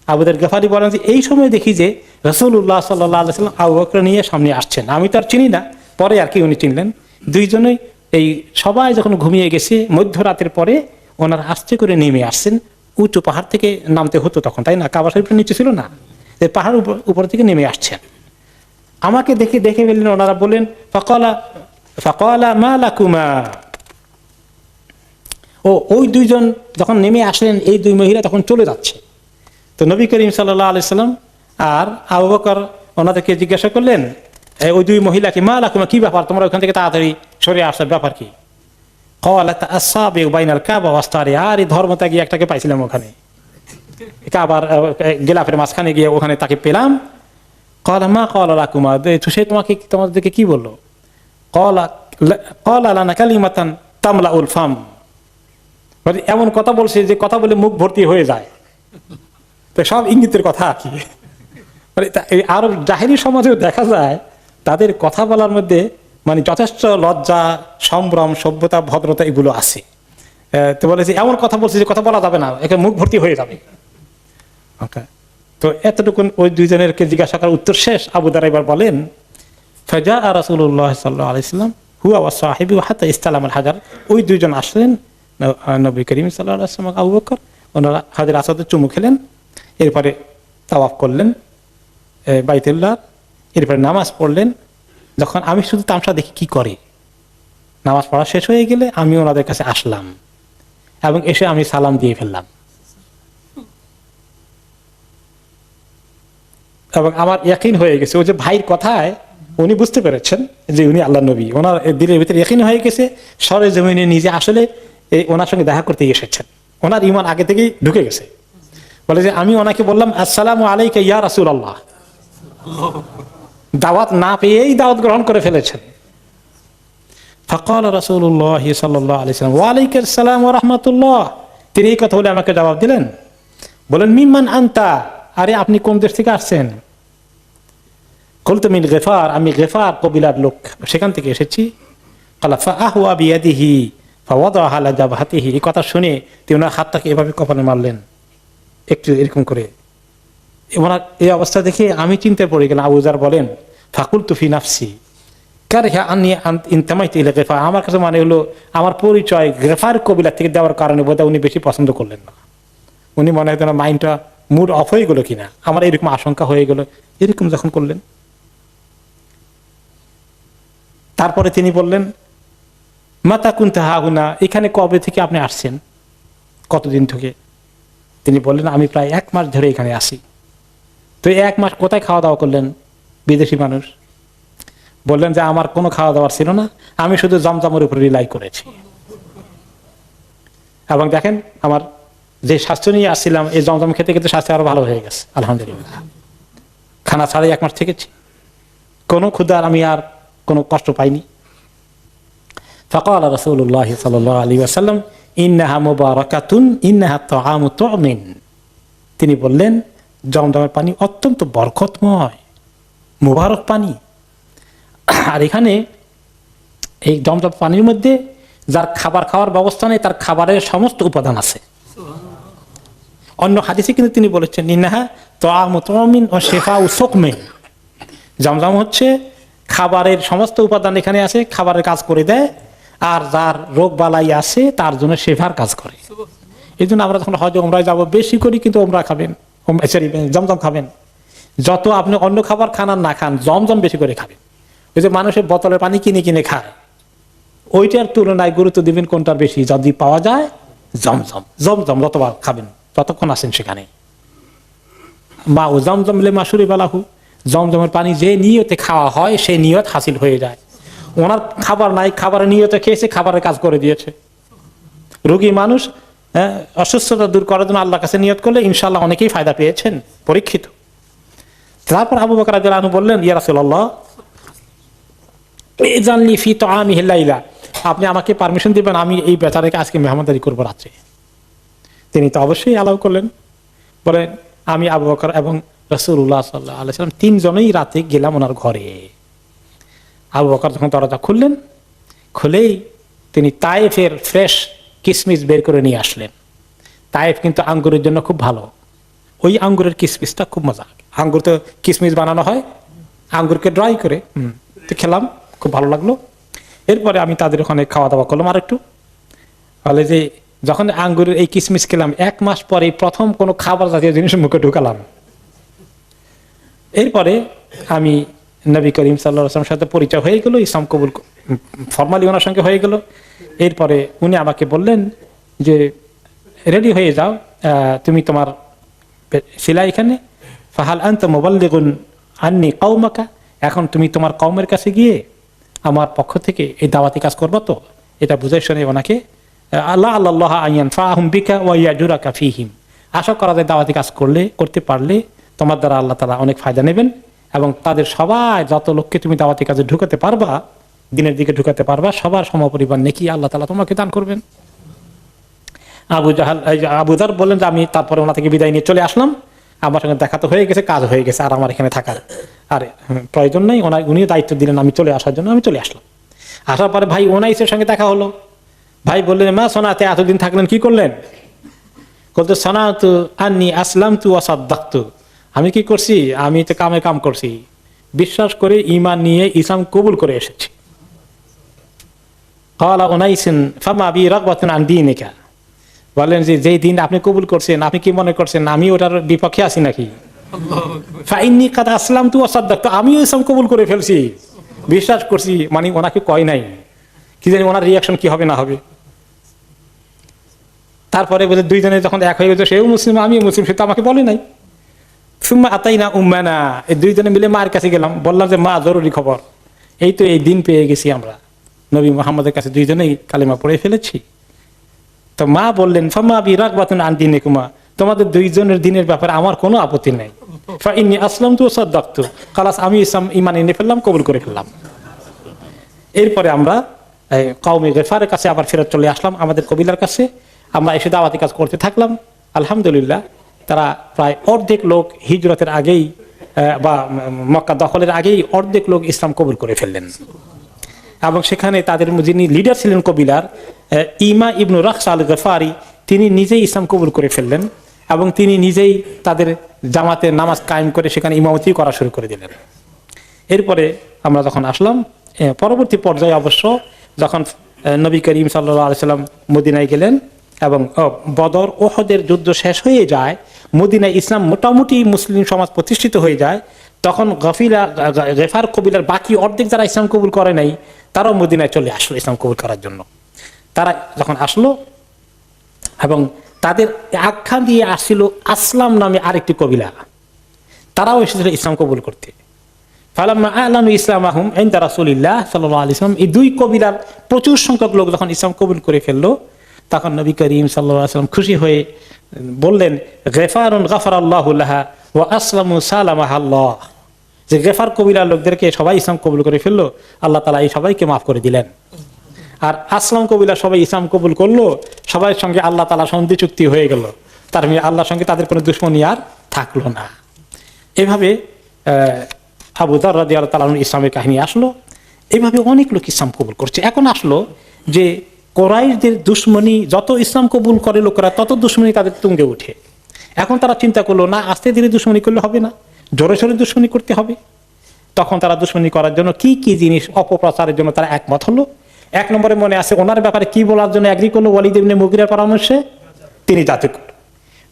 আবু যর গফারি বলেন যে এই সময় দেখি যে রাসূলুল্লাহ সাল্লাল্লাহু আলাইহি ওয়াসাল্লাম আবু বকর নিয়ে সামনে আসছেন। আমি তো আর চিনি না, পরে আর কি উনি চিনলেন। দুইজনেই এই সবাই যখন ঘুমিয়ে গেছে, মধ্যরাতের পরে ওনারা আস্তে করে নেমে আসছেন। উঁচু পাহাড় থেকে নামতে হতো তখন, তাই না? কাবা শরীফের নিচে ছিল না, পাহাড় উপর থেকে নেমে আসছেন। আমাকে দেখে ফেললেন, ওনারা বললেন ফাকালা মা লাকুমা, ওই দুইজন যখন নেমে আসলেন, এই দুই মহিলা তখন চলে যাচ্ছে। তো নবী করিম সাল্লাল্লাহু আলাইহি সাল্লাম আর আবু বকর ওনাদেরকে জিজ্ঞাসা করলেন, ওই দুই মহিলাকে, মা লাকুমা, কি ব্যাপার, তোমরা ওখান থেকে তাড়াতাড়ি সরে আসার ব্যাপার কি? ক্বালাত আসসাবিউ বাইনাল কাবা ওয়াসতারি, আর এই ধর্মত্যাগী একটাকে পাইছিলাম ওখানে, কাবার গিলাফের মাঝখানে গিয়ে ওখানে তাকে পেলাম। ক্বালা মা ক্বালা লাকুমা, তো সে তোমাদেরকে কি বললো? ক্বালা লানা কালিমাতান তামলাউল ফাম, মানে এমন কথা বলছে যে কথা বলে মুখ ভর্তি হয়ে যায়। তো সব ইঙ্গিতের কথা কি, মানে আরব জাহেরি সমাজেও দেখা যায় তাদের কথা বলার মধ্যে মানে যথেষ্ট লজ্জা, সম্ভ্রম, সভ্যতা, ভদ্রতা এগুলো আছে। তো বলেছে এমন কথা বলছে যে কথা বলা যাবে না, একে মুখ ভর্তি হয়ে যাবে। ওকে, তো এতটুকুন ওই দুইজনেরকে জিজ্ঞাসা করার উত্তর শেষ। আবু যর এবার বলেন, ফাজা রাসূলুল্লাহ সাল্লাল্লাহু আলাইহি ওয়াসাল্লাম হুয়া ওয়া সাহিবু হাত্তা ইসতালাম আল হাজার, ওই দুইজন আসলেন নবী করিম সাল্লাল্লাহু আলাইহি ওয়াসাল্লাম, আবু বকর, ওনারা হাজর আসওয়াদে চুমু খেলেন, এরপরে তাওয়াফ করলেন বাইতুল্লাহ, এরপরে নামাজ পড়লেন। যখন আমি শুধু তামসা দেখি কি করে, নামাজ পড়া শেষ হয়ে গেলে আমি ওনাদের কাছে আসলাম এবং এসে আমি সালাম দিয়ে ফেললাম, এবং আমার ইয়াকিন হয়ে গেছে ও যে ভাইয়ের কথায় উনি বুঝতে পেরেছেন যে উনি আল্লাহ নবী, ওনার দিলের ভিতরে ইয়াকিন হয়ে গেছে, সরে জমিনে নিজে আসলে ওনার সঙ্গে দেখা করতে এসেছেন, ওনার ঈমান আগে থেকেই ঢুকে গেছে। বলে যে আমি ওনাকে বললাম, আসসালামু আলাইকা ইয়া রাসূলুল্লাহ, দাওয়াত না পেয়েই দাওয়াত গ্রহণ করে ফেলেছেন। ফাকাল রাসূলুল্লাহ সাল্লাল্লাহু আলাইহি ওয়াসাল্লাম ওয়া আলাইকুম আসসালাম ওয়া রাহমাতুল্লাহ, তিনি এই কথা বলে আমাকে জবাব দিলেন, বলেন মিম্মান আনতা, আরে আপনি কোন দেশ থেকে আসছেন? কুলতু মিন গিফার, আমি গিফার কবিলার লোক, সেখান থেকে এসেছি। ক্বালা ফাআহওয়া বিয়াদিহি ফাওয়াদাহা আলা জাবহাতিহি, এই কথা শুনে তিনি ওনার হাতটাকে এভাবে কপালে মারলেন একটু এরকম করে। ওনার এই অবস্থা দেখে আমি চিন্তায় পড়ে গেলাম। আবু যর বলেন, ফাকুলতু ফি নাফসি কারহা আন্নী ইনতামাইতু ইলা গিফার, আমার কাছে মানে হলো আমার পরিচয় গিফার কবিলা থেকে দেওয়ার কারণে বোধহয় উনি বেশি পছন্দ করলেন না, উনি মনে হয় মাইন্ডটা মুড অফ হয়ে গেল কিনা, আমার এরকম আশঙ্কা হয়ে গেল, এরকম যখন করলেন। তারপরে তিনি বললেন, মাতা কুনতা হাহুনা, এখানে কবে থেকে আপনি আসছেন, কতদিন থেকে? তিনি বললেন, আমি প্রায় 1 মাস ধরে এখানে আসি। তো 1 মাস কোথায় খাওয়া দাওয়া করলেন? বিদেশি মানুষ বললেন যে আমার কোনো খাওয়া দাওয়ার ছিল না, আমি শুধু জমজমের উপরে রিলাই করেছি। এবং দেখেন আমার যে স্বাস্থ্য নিয়ে আসছিলাম, এই জমজম খেতে খেতে স্বাস্থ্য আরো ভালো হয়ে গেছে আলহামদুলিল্লাহ। খানা ছাড়াই 1 মাস থেকেছি, কোনো ক্ষুধার আমি আর কোনো কষ্ট পাইনি। ফাকাল রাসূলুল্লাহ সাল্লাল্লাহু আলাইহি ওয়াসাল্লাম ইন্নাহা মুবারাকাতুন ইন্নাহা তাআমু তুমিন, তিনি বললেন জমজমের পানি অত্যন্ত বরকতময়, মুবারক পানি। আর এখানে এই জমজম পানির মধ্যে যার খাবার খাওয়ার ব্যবস্থা নেই, তার খাবারের সমস্ত উপাদান আছে। অন্য হাদিসে কিন্তু তিনি বলেছেন ইন্নাহা তাআমু তুমিন ওয়া শিফাউ সুকমিন, জমজম হচ্ছে খাবারের সমস্ত উপাদান এখানে আছে, খাবারের কাজ করে দেয়, আর যার রোগ বালাই আছে তার জন্য সেভার কাজ করে। এই জন্য আমরা যখন হজ ওমরায় যাবো বেশি করি কিন্তু ওমরা খাবেন, জমজম খাবেন। যত আপনি অন্য খাবার খান আর না খান, জমজম বেশি করে খাবেন। ওই যে মানুষের বোতলের পানি কিনে কিনে খায়, ওইটার তুলনায় গুরুত্ব দিবেন কোনটার বেশি, যদি পাওয়া যায় জমজম। জমজম যতবার খাবেন যতক্ষণ আছেন সেখানে। মা ও জমজম লে মাসুরি বালাহু, জমজমের পানি যে নিয়তে খাওয়া হয় সেই নিয়ত হাসিল হয়ে যায়। ওনার খাবার নাই, খাবারের নিয়তে খেয়েছে, খাবারের কাজ করে দিয়েছে। রোগী মানুষ অসুস্থতা দূর করার জন্য আল্লাহর কাছে নিয়ত করলে ইনশাআল্লাহ অনেকেই ফায়দা পেয়েছেন, পরীক্ষিত। তারপর আবু বকর রাদিয়াল্লাহু আনহু বললেন, ইয়া রাসূলুল্লাহ ইজানলি ফি তুআমিহি লাইলা, আপনি আমাকে পারমিশন দিবেন আমি এই বেচারাকে আজকে মেহমানদারি করবো রাত্রে। তিনি তো অবশ্যই অ্যালাউ করলেন। বলেন আমি আবু বকর এবং রাসূলুল্লাহ সাল্লাল্লাহু আলাইহি ওয়াসাল্লাম তিনজনেই রাতে গেলাম ওনার ঘরে। আবু বকর যখন দরজা খুললেন, খুলেই তিনি তায়েফের ফ্রেশ কিসমিস বের করে নিয়ে আসলেন। তায়েফ কিন্তু আঙ্গুরের জন্য খুব ভালো, ওই আঙ্গুরের কিসমিসটা খুব মজা। আঙ্গুর তো কিসমিস বানানো হয় আঙ্গুরকে ড্রাই করে, তো খেলাম, খুব ভালো লাগলো। এরপরে আমি তাদের ওখানে খাওয়া দাওয়া করলাম আর একটু। বলে যে যখন আঙ্গুরের এই কিসমিস খেলাম, 1 মাস পরে প্রথম কোনো খাবার জাতীয় জিনিস মুখে ঢুকালাম। এরপরে আমি নবী করিম সাল্লাল্লাহু আলাইহি ওয়াসাল্লামের সাথে পরিচয় হয়ে গেল, ইসলাম কবুল ফরমালি ওনার সঙ্গে হয়ে গেল। এরপরে উনি আমাকে বললেন যে রেডি হয়ে যাও, তুমি তোমার ছিলা এখানে, ফাহাল আনতা মুবাল্লিগুন আন্নি কওমাকা, এখন তুমি তোমার কওমের কাছে গিয়ে আমার পক্ষ থেকে এই দাওয়াতি কাজ করবা তো। এটা বুঝাই শুনে ওনাকে আল্লাহ আল্লাহ আইয়ান ফাহুম বিকা ওয়া ইয়াজুরাকা ফীহিম, আশা করা যায় দাওয়াতি কাজ করতে পারলে তোমার দ্বারা আল্লাহ তাআলা অনেক ফায়দা নেবেন, এবং তাদের সবাই যত লোককে তুমি দাওয়াতি কাজে ঢুকাতে পারবা, দিনের দিকে ঢুকাতে পারবা, সবার সমপরিমাণ নেকি আল্লাহ তাআলা তোমাকে দান করবেন। আবু যার বললেন যে আমি তারপরে ওনা থেকে বিদায় নিয়ে চলে আসলাম। আমার সঙ্গে দেখা তো হয়ে গেছে, কাজ হয়ে গেছে, আর আমার এখানে থাকার আর প্রয়োজন নেই। উনি দায়িত্ব দিলেন আমি চলে আসার জন্য, আমি চলে আসলাম। আসার পরে ভাই ওনাইসের সঙ্গে দেখা হলো। ভাই বললেন মা সোনাতে এতদিন থাকলেন কি করলেন? বলতে সোনাতু আন্নি আসলামতু ওয়া সাদ্দাকতু, আমি কি করছি, আমি তো কাম করছি, বিশ্বাস করে ঈমান নিয়ে ইসলাম কবুল করে এসেছি। ক্বালা উনাইসুন ফামা বি রাগবাতুন আন দীনিকা, বলেন যে যেই দিন আপনি কবুল করছেন আপনি কি মনে করছেন আমি ওটার বিপক্ষে আছি নাকি? ফাইন্নী কাদ আসলামতু ওয়া সাদ্দাকতু, আমিও ইসলাম কবুল করে ফেলছি, বিশ্বাস করছি। মানে ওনাকে কয় নাই, কি জানি ওনার রিয়াকশন কি হবে না হবে। তারপরে বলে দুইজনে যখন এক হয়ে গেছে, সেও মুসলিম আমিও মুসলিম, সে তো আমাকে বলে নাই। সুম্মা আতাইনা উম্মানা, এই দুইজনে মিলে মায়ের কাছে গেলাম, বললাম যে মা জরুরি খবর, এই তো এই দিন পেয়ে গেছি আমরা, নবী মুহাম্মদের কাছে দুইজনেই কালিমা পড়ে ফেলেছি। তো মা বললেন ফামা বি রাগবাতুন আন দীনিকুমা, তোমাদের দুইজনের দিনের ব্যাপারে আমার কোনো আপত্তি নাই। ফাইন্নী আসলামতু ওয়া সাদ্দাকতু, খালাস আমি ইসলাম ঈমান এনে ফেললাম, কবুল করে ফেললাম। এরপরে আমরা কওমে গিফারের কাছে আবার ফেরত চলে আসলাম, আমাদের কবিলার কাছে। আমরা এসে দাওয়াতি কাজ করতে থাকলাম। আলহামদুলিল্লাহ তারা প্রায় অর্ধেক লোক হিজরতের আগেই বা মক্কা দখলের আগেই অর্ধেক লোক ইসলাম কবুল করে ফেললেন। এবং সেখানে তাদের যিনি লিডার ছিলেন কবিলার, ইমা ইবনু রাখসা আল গফারি, তিনি নিজেই ইসলাম কবুল করে ফেললেন এবং তিনি নিজেই তাদের জামাতের নামাজ কায়েম করে সেখানে ইমামতি করা শুরু করে দিলেন। এরপরে আমরা যখন আসলাম, পরবর্তী পর্যায়ে অবশ্য যখন নবী করিম সাল্লাল্লাহু আলাইহি ওয়াসাল্লাম মদিনায় গেলেন এবং বদর ওহদের যুদ্ধ শেষ হয়ে যায়, মদিনায় ইসলাম মোটামুটি মুসলিম সমাজ প্রতিষ্ঠিত হয়ে যায়, তখন গেফার কবিলার বাকি অর্ধেক যারা ইসলাম কবুল করে নাই তারাও মদিনায় চলে আসলো ইসলাম কবুল করার জন্য। তারা যখন আসলো এবং তাদের আখ্যা দিয়ে আসছিল আসলাম নামে আরেকটি কবিলা, তারাও এসেছিল ইসলাম কবুল করতে। ফালাম্মা আ'লানু ইসলামাহুম ইনদা রাসূলিল্লাহ সাল্লাল্লাহু আলাইহি ওয়াসাল্লাম, এই দুই কবিলার প্রচুর সংখ্যক লোক যখন ইসলাম কবুল করে ফেললো, তখন নবী করিম সাল্লাল্লাহু আলাইহি ওয়াসাল্লাম খুশি হয়ে বললেন গেফারুন গাফারাল্লাহু লাহা ওয়া আসলামু সালামাহাল্লাহ, যে গেফার কবিলার লোকদেরকে সবাই ইসলাম কবুল করে ফেললো, আল্লাহ তাআলা এই সবাইকে মাফ করে দিলেন। আর আসলাম কবিলা সবাই ইসলাম কবুল করলো, সবার সঙ্গে আল্লাহ তাআলা সন্ধি চুক্তি হয়ে গেল, তার মানে আল্লাহর সঙ্গে তাদের কোনো দুশমনী আর থাকলো না। এভাবে আবু যার রাদিয়াল্লাহু তাআলা আনহু ইসলামের কাহিনী আসলো। এইভাবে অনেক লোক ইসলাম কবুল করছে। এখন আসলো যে কোরাইশদের দুশমনী, যত ইসলাম কবুল করে লোকেরা তত দুশমনী তাদের তুঙ্গে উঠে। এখন তারা চিন্তা করলো না, আস্তে ধীরে দুশমনী করলে হবে না, জোরে সোরে দুশমনী করতে হবে। তখন তারা দুশমনী করার জন্য কি কি জিনিস অপপ্রচারের জন্য তারা একমত হলো। 1 নম্বরে মনে আছে ওনার ব্যাপারে কি বলার জন্য এগ্রি করলো, ওয়ালিদ ইবনে মুগিরার পরামর্শে তিনি জাতি করল।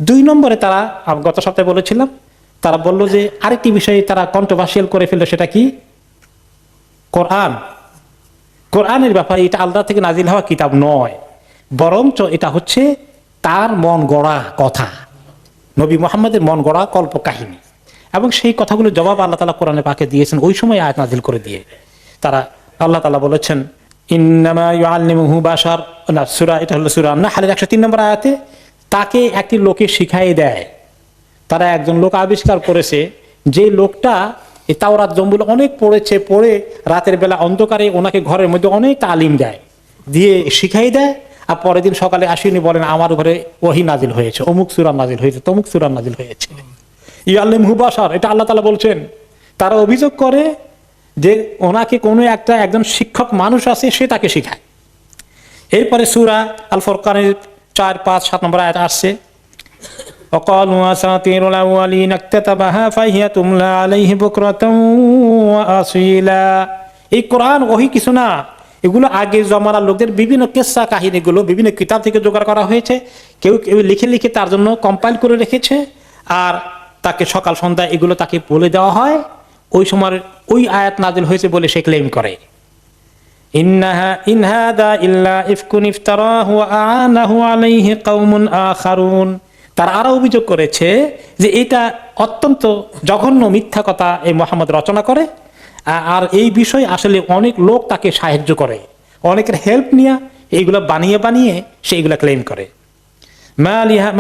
2 নম্বরে তারা, গত সপ্তাহে বলেছিলাম, তারা বলল যে আরেকটি বিষয়ে তারা কন্ট্রোভার্সিয়াল করে ফেললো, সেটা কি? কোরআনের ব্যাপারে এটা আল্লাহ থেকে নাজিল হওয়া কিতাব নয়, বরঞ্চ এটা হচ্ছে তার মন গড়া কথা, নবী মুহাম্মদের মন গড়া কল্প কাহিনী। এবং সেই কথাগুলো জবাব আল্লাহ তাআলা কোরআনে পাকে দিয়েছেন ওই সময় আয়াত নাজিল করে দিয়ে। তারা, আল্লাহ তাআলা বলেছেন ইন্নামা ইউআল্লিমুহু বাশার, না সূরা, এটা হলো সূরা আন-নাহলের 103 নম্বর আয়াতে, তাকে একটি লোকে শিখাই দেয়। তারা একজন লোক আবিষ্কার করেছে, যে লোকটা এই তাওরাত জম্বুল অনেক পড়েছে, পড়ে রাতের বেলা অন্ধকারে ওনাকে ঘরের মধ্যে অনেক তালিম দেয়, দিয়ে শিখাই দেয়, আর পরের দিন সকালে আসেনি বলেন আমার উপরে ওহী নাজিল হয়েছে, অমুক সূরা নাজিল হয়েছে, তমুক সূরা নাজিল হয়েছে। ইউআল্লিমুহু বাশার, এটা আল্লাহ তাআলা বলছেন। তারা অভিযোগ করে যে ওনাকে কোনো একজন শিক্ষক মানুষ আছে, সে তাকে শিখায়। এরপরে সূরা আল ফুরকানের 4, 5, 7 নম্বর আয়াত আসছে, وقالوا أساطير الأولين اكتتبها فهي تملى عليه بكرة وأصيلا। এই কোরআন ওহী কিছু না, এগুলো আগে জমানার লোকদের বিভিন্ন কিসসা কাহিনীগুলো বিভিন্ন কিতাব থেকে জোগাড় করা হয়েছে, কেউ কেউ লিখে লিখে তার জন্য কম্পাইল করে রেখেছে, আর তাকে সকাল সন্ধ্যা এগুলো তাকে বলে দেওয়া হয়। ওই সময় ওই আয়াত নাজিল হয়েছে বলে সে ক্লেম করে। ইন হাদা ইল্লা ইফকুন ইফতারাহু ওয়া আ'ানাহু আলাইহি কওমুন আখারুন। তারা আরো অভিযোগ করেছে যে এটা অত্যন্ত জঘন্য মিথ্যা কথা এই মুহাম্মদ রচনা করে, আর এই বিষয়ে আসলে অনেক লোক তাকে সাহায্য করে, অনেকের হেল্প নিয়ে এইগুলো বানিয়ে বানিয়ে সে এগুলো ক্লেম করে।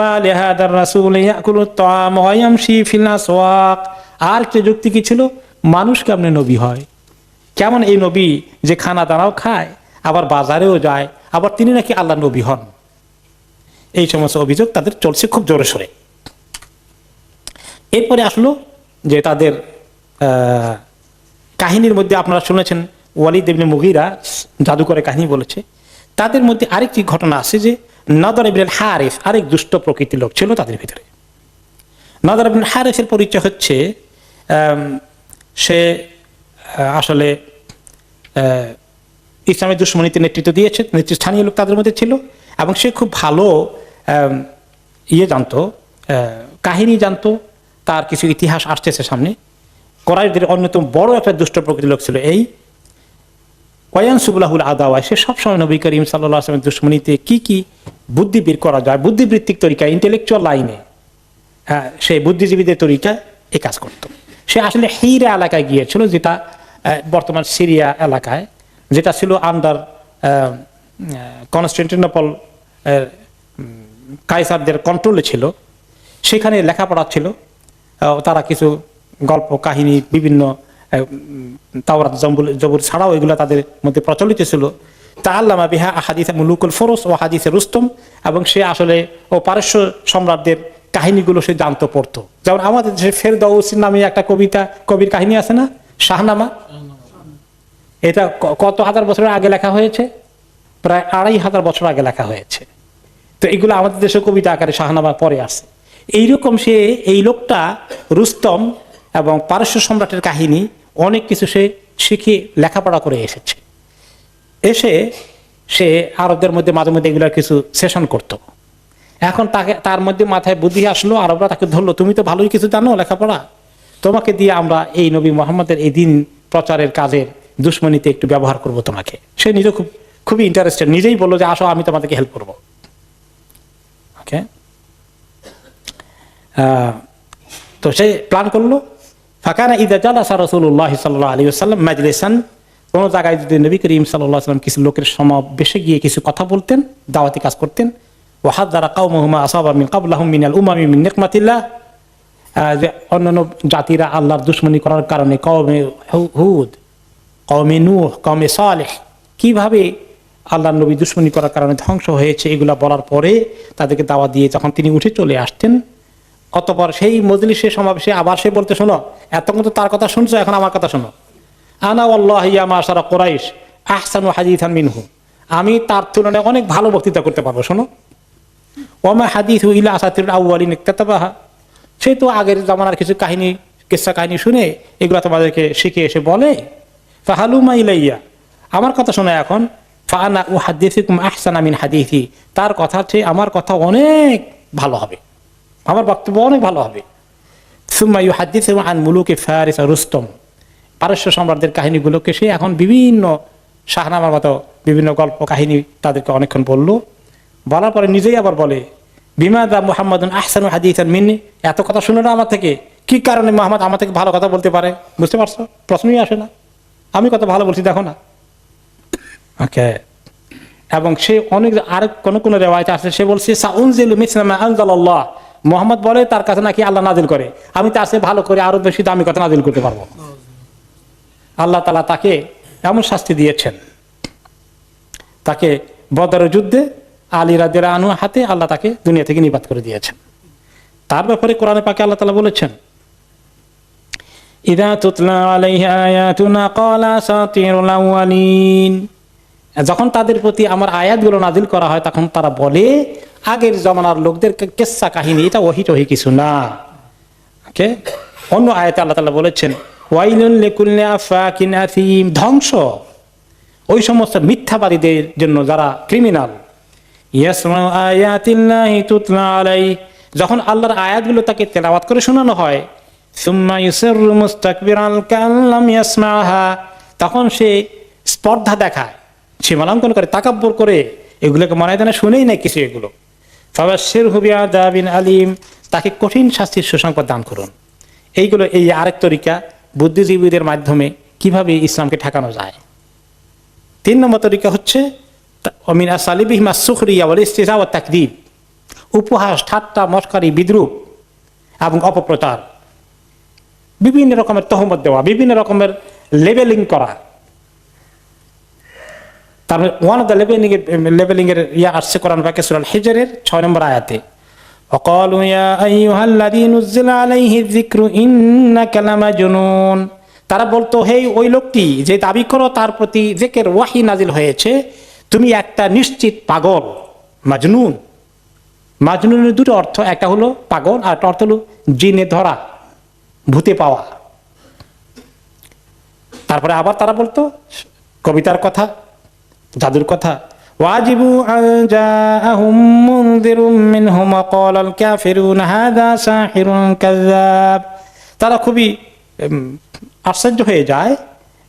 মা লিহাদার রাসূল ইয়াকুলুত তাআম ওয়া ইয়ামশি ফিল আসওয়াক। আর একটা যুক্তি কি ছিল, মানুষ কেমনে নবী হয়, কেমন এই নবী যে খানা দানাও খায়, আবার বাজারেও যায়, আবার তিনি নাকি আল্লাহ নবী হন। এই সমস্ত অভিযোগ তাদের চলছে খুব জোরে সোরে। এরপরে আসলো যে তাদের কাহিনীর মধ্যে আপনারা শুনেছেন ওয়ালিদ ইবনে মুগীরা জাদুকরের কাহিনী বলেছে। তাদের মধ্যে আরেকটি ঘটনা আছে যে নদর ইবনে হারিস আরেক দুষ্ট প্রকৃতির লোক ছিল তাদের ভিতরে। নদর ইবনে হারিসের পরিচয় হচ্ছে সে আসলে ইসলামের দুশমনীতে নেতৃত্ব দিয়েছে, নেতৃস্থানীয় লোক তাদের মধ্যে ছিল, এবং সে খুব ভালো জানতো, কাহিনী জানতো, তার কিছু ইতিহাস আসতেছে সামনে। কোরাইশদের অন্যতম বড় একটা দুষ্ট প্রকৃতির লোক ছিল এই ওয়ায়ানসুবুল্লাহুল আদাওয়া। সে সবসময় নবী করিম সাল্লাল্লাহু আলাইহি ওয়াসাল্লামের দুশমনীতে কি কি বুদ্ধি বের করা যায়, বুদ্ধিবৃত্তিক তরিকায়, ইন্টেলেকচুয়াল লাইনে, সে বুদ্ধিজীবীদের তরিকায় এই কাজ করত। সে আসলে হিরা এলাকায় গিয়েছিল, যেটা বর্তমান সিরিয়া এলাকায়, যেটা ছিল আন্ডার কনস্টান্টিনোপল কাইসারদের কন্ট্রোলে ছিল। সেখানে লেখাপড়া ছিল, তারা কিছু গল্প কাহিনী বিভিন্ন তাওরাত জবুর ছাড়াও এগুলো তাদের মধ্যে প্রচলিত ছিল। তাআল্লামা বিহা আহাদিস মুলুকুল ফুরুস ও হাদিসে রুস্তম, এবং সে আসলে পারস্য সম্রাটদের কাহিনীগুলো সে জানতো, পড়তো। যেমন আমাদের দেশে ফেরদাউসী নামে একটা কবির কাহিনী আছে না, শাহনামা। এটা কত হাজার বছরের আগে লেখা হয়েছে, প্রায় 2500 বছর আগে লেখা হয়েছে। তো এগুলো আমাদের দেশে কবিতা আকারে শাহনামা পরে আছে। এইরকম সে, এই লোকটা রুস্তম এবং পারস্য সম্রাটের কাহিনী অনেক কিছু সে শিখে লেখাপড়া করে এসেছে। এসে সে আরবদের মধ্যে মাঝে মধ্যে এগুলোর কিছু সেশন করত। এখন তার মধ্যে মাথায় বুদ্ধি আসলো, আরবরা তাকে ধরলো, তুমি তো ভালোই কিছু জানো লেখাপড়া, তোমাকে দিয়ে আমরা এই নবী মুহাম্মদের এই দিন প্রচারের কাজের দুশমনীতে একটু ব্যবহার করব তোমাকে। সে নিজে খুবই ইন্টারেস্টেড, নিজেই বললো যে আসো আমি তোমাদেরকে হেল্প করবো। ওকে, তো সে প্ল্যান করলো। ফাকানা ইযা জালাসা রাসূলুল্লাহ সাল্লাল্লাহু আলাইহি ওয়াসাল্লাম মাজলিসান, কোন জায়গায় যদি নবী করিম সাল্লাল্লাহু আলাইহি ওয়াসাল্লাম কিছু লোকের সমাবেশে গিয়ে কিছু কথা বলতেন, দাওয়াতি কাজ করতেন, ওয়া হাযযারা কাওমাহুম মা আসাবা মিন ক্বাবলাহুম মিনাল উমামি মিন নিকমাতিল্লাহ, যে অন্যান্য জাতিরা আল্লাহর দুশমনী করার কারণে কওমে হুদ, কওমে নূহ, কওমে সালেহ কিভাবে আল্লাহর নবী দুশমনী করার কারণে ধ্বংস হয়েছে, এগুলা বলার পরে তাদেরকে দাওয়াত দিয়ে যখন তিনি উঠে চলে আসতেন, অতঃপর সেই মজলিসে সমাবেশে আবার সে বলতে, শোনো, এতক্ষণ তো তার কথা শুনছো, এখন আমার কথা শোনো। আনা ওয়াল্লাহি ইয়া মাশারা কুরাইশ আহসানু হাদিসান মিনহু, আমি তার তুলনায় অনেক ভালো বক্তৃতা করতে পারবো। শোনো, ওমা হাদিসু ইলা আসাতিরুল আউয়ালিন ইকতাতাবাহা, সে তো আগের জামানার কিছু কাহিনী কিসসা কাহিনী শুনে এগুলো তোমাদেরকে শিখে এসে বলে, ফাহালুমা ইলাইয়া, আমার কথা শোনো এখন, ফাআনা উহাদ্দিসুকুম আহসানা মিন হাদিসি, তার কথা চেয়ে আমার কথা অনেক ভালো হবে, আমার বক্তব্য অনেক ভালো হবে। সুম্মা ইউহাদ্দিসুহুম আন মুলুকি ফারিস রুস্তম, পারস্য সম্রাটদের কাহিনীগুলোকে সে এখন বিভিন্ন শাহনামার মতো বিভিন্ন গল্প কাহিনী তাদেরকে অনেকক্ষণ বলল। বলার পরে নিজেই আবার বলে, বিমাদা মুহাম্মাদুন আহসানু হাদিসান মিন্নি, এত কথা শুনে না আমার থেকে, কি কারণে মুহাম্মদ আমার থেকে ভালো কথা বলতে পারে? বুঝতে পারছো? প্রশ্নই আসে না, আমি কত ভালো বলছি দেখো না। ওকে, এবং সে অনেক আরেক কোন রেওয়ায়েত আছে, সে বলছে সাউনজিলু মিসলা মা আনজালাল্লাহ, মুহাম্মদ বলে তার কাছে নাকি আল্লাহ নাজিল করে, আমি তার চেয়ে ভালো করে আরো বেশি দামি কথা নাজিল করতে পারবো। আল্লাহ তাআলা তাকে এমন শাস্তি দিয়েছেন, তাকে বদরের যুদ্ধে আলী রাদিয়াল্লাহু আনহু হাতে আল্লাহ তাকে দুনিয়া থেকে নিপাত করে দিয়েছেন। তার ব্যাপারে কোরআনে পাকে আল্লাহ তাআলা বলেছেন, ইযা তুতলা আলাইহি আয়াতুনা ক্বালা আসাতিরুল আউয়ালিন, যখন তাদের প্রতি আমার আয়াতগুলো নাজিল করা হয় তখন তারা বলে আগের জমানার লোকদের কিসসা কাহিনী, এটা ওহী টহি কিছু না। ওকে, অন্য আয়াতে আল্লাহ তাআলা বলেছেন, ওয়াইলুন লিকুল্লি আফাকিন আথিম, ধ্বংস ওই সমস্ত মিথ্যাবাদীদের জন্য যারা ক্রিমিনাল। ইয়াসমাউ আয়াতিল্লাহি তুতলা আলাইহি, যখন আল্লাহর আয়াতগুলো তাকে তেলাওয়াত করে শোনানো হয়, সুম্মা ইউসিররু মুস্তাকবিরান কাল্লাম ইয়াসমাহা, তখন সে স্পর্ধা দেখায়, সীমালঙ্ঘন করে, তাকাব্বুর করে, এগুলোকে মনে হয় না শুনেই নাই কিছু এগুলো। ফাবাশশিরহু বিআযাবিন আলীম, তাকে কঠিন শাস্তির সুসংবাদ দান করুন। এইগুলো এই আরেক তরিকা বুদ্ধিজীবীদের মাধ্যমে কিভাবে ইসলামকে ঠেকানো যায়। 3 নম্বর তরিকা হচ্ছে মিন আসালিবিহিম আস-সুখরিয়া ওয়াল ইস্তিহজা ওয়াত তাকযীব, উপহাস, ঠাট্টা, মশকারি, বিদ্রূপ এবং অপপ্রচার, বিভিন্ন রকমের তহমত দেওয়া, বিভিন্ন রকমের লেবেলিং করা। তারপরে ওয়ান অফ দ্য লেবেলিং এর আসছে কোরআন পাকে সূরা আল-হিজরের 6 নম্বর আয়াতে, ওয়াকালু ইয়া আইয়ুহাল্লাযী নুযিলা আলাইহি যিকরু ইন্নাকা লামাজনুন, তারা বলতো, হে ওই লোকটি যে দাবি করো তার প্রতি জিকির ওয়াহী নাজিল হয়েছে, তুমি একটা নিশ্চিত পাগল। মাজনুন, মাজনুনের 2টো অর্থ, একটা হলো পাগল আর একটা অর্থ হলো জিনে ধরা, ভূতে পাওয়া। তারপরে আবার তারা বলতো কবিতার কথা, জাদুর কথা, ওয়াজিবু আন জাআহুম মুনযিরুম মিনহুম ওয়া ক্বালাল কাফিরুনা হাযা সাহিরুন কাযযাব, তারা খুবই আশ্চর্য হয়ে যায়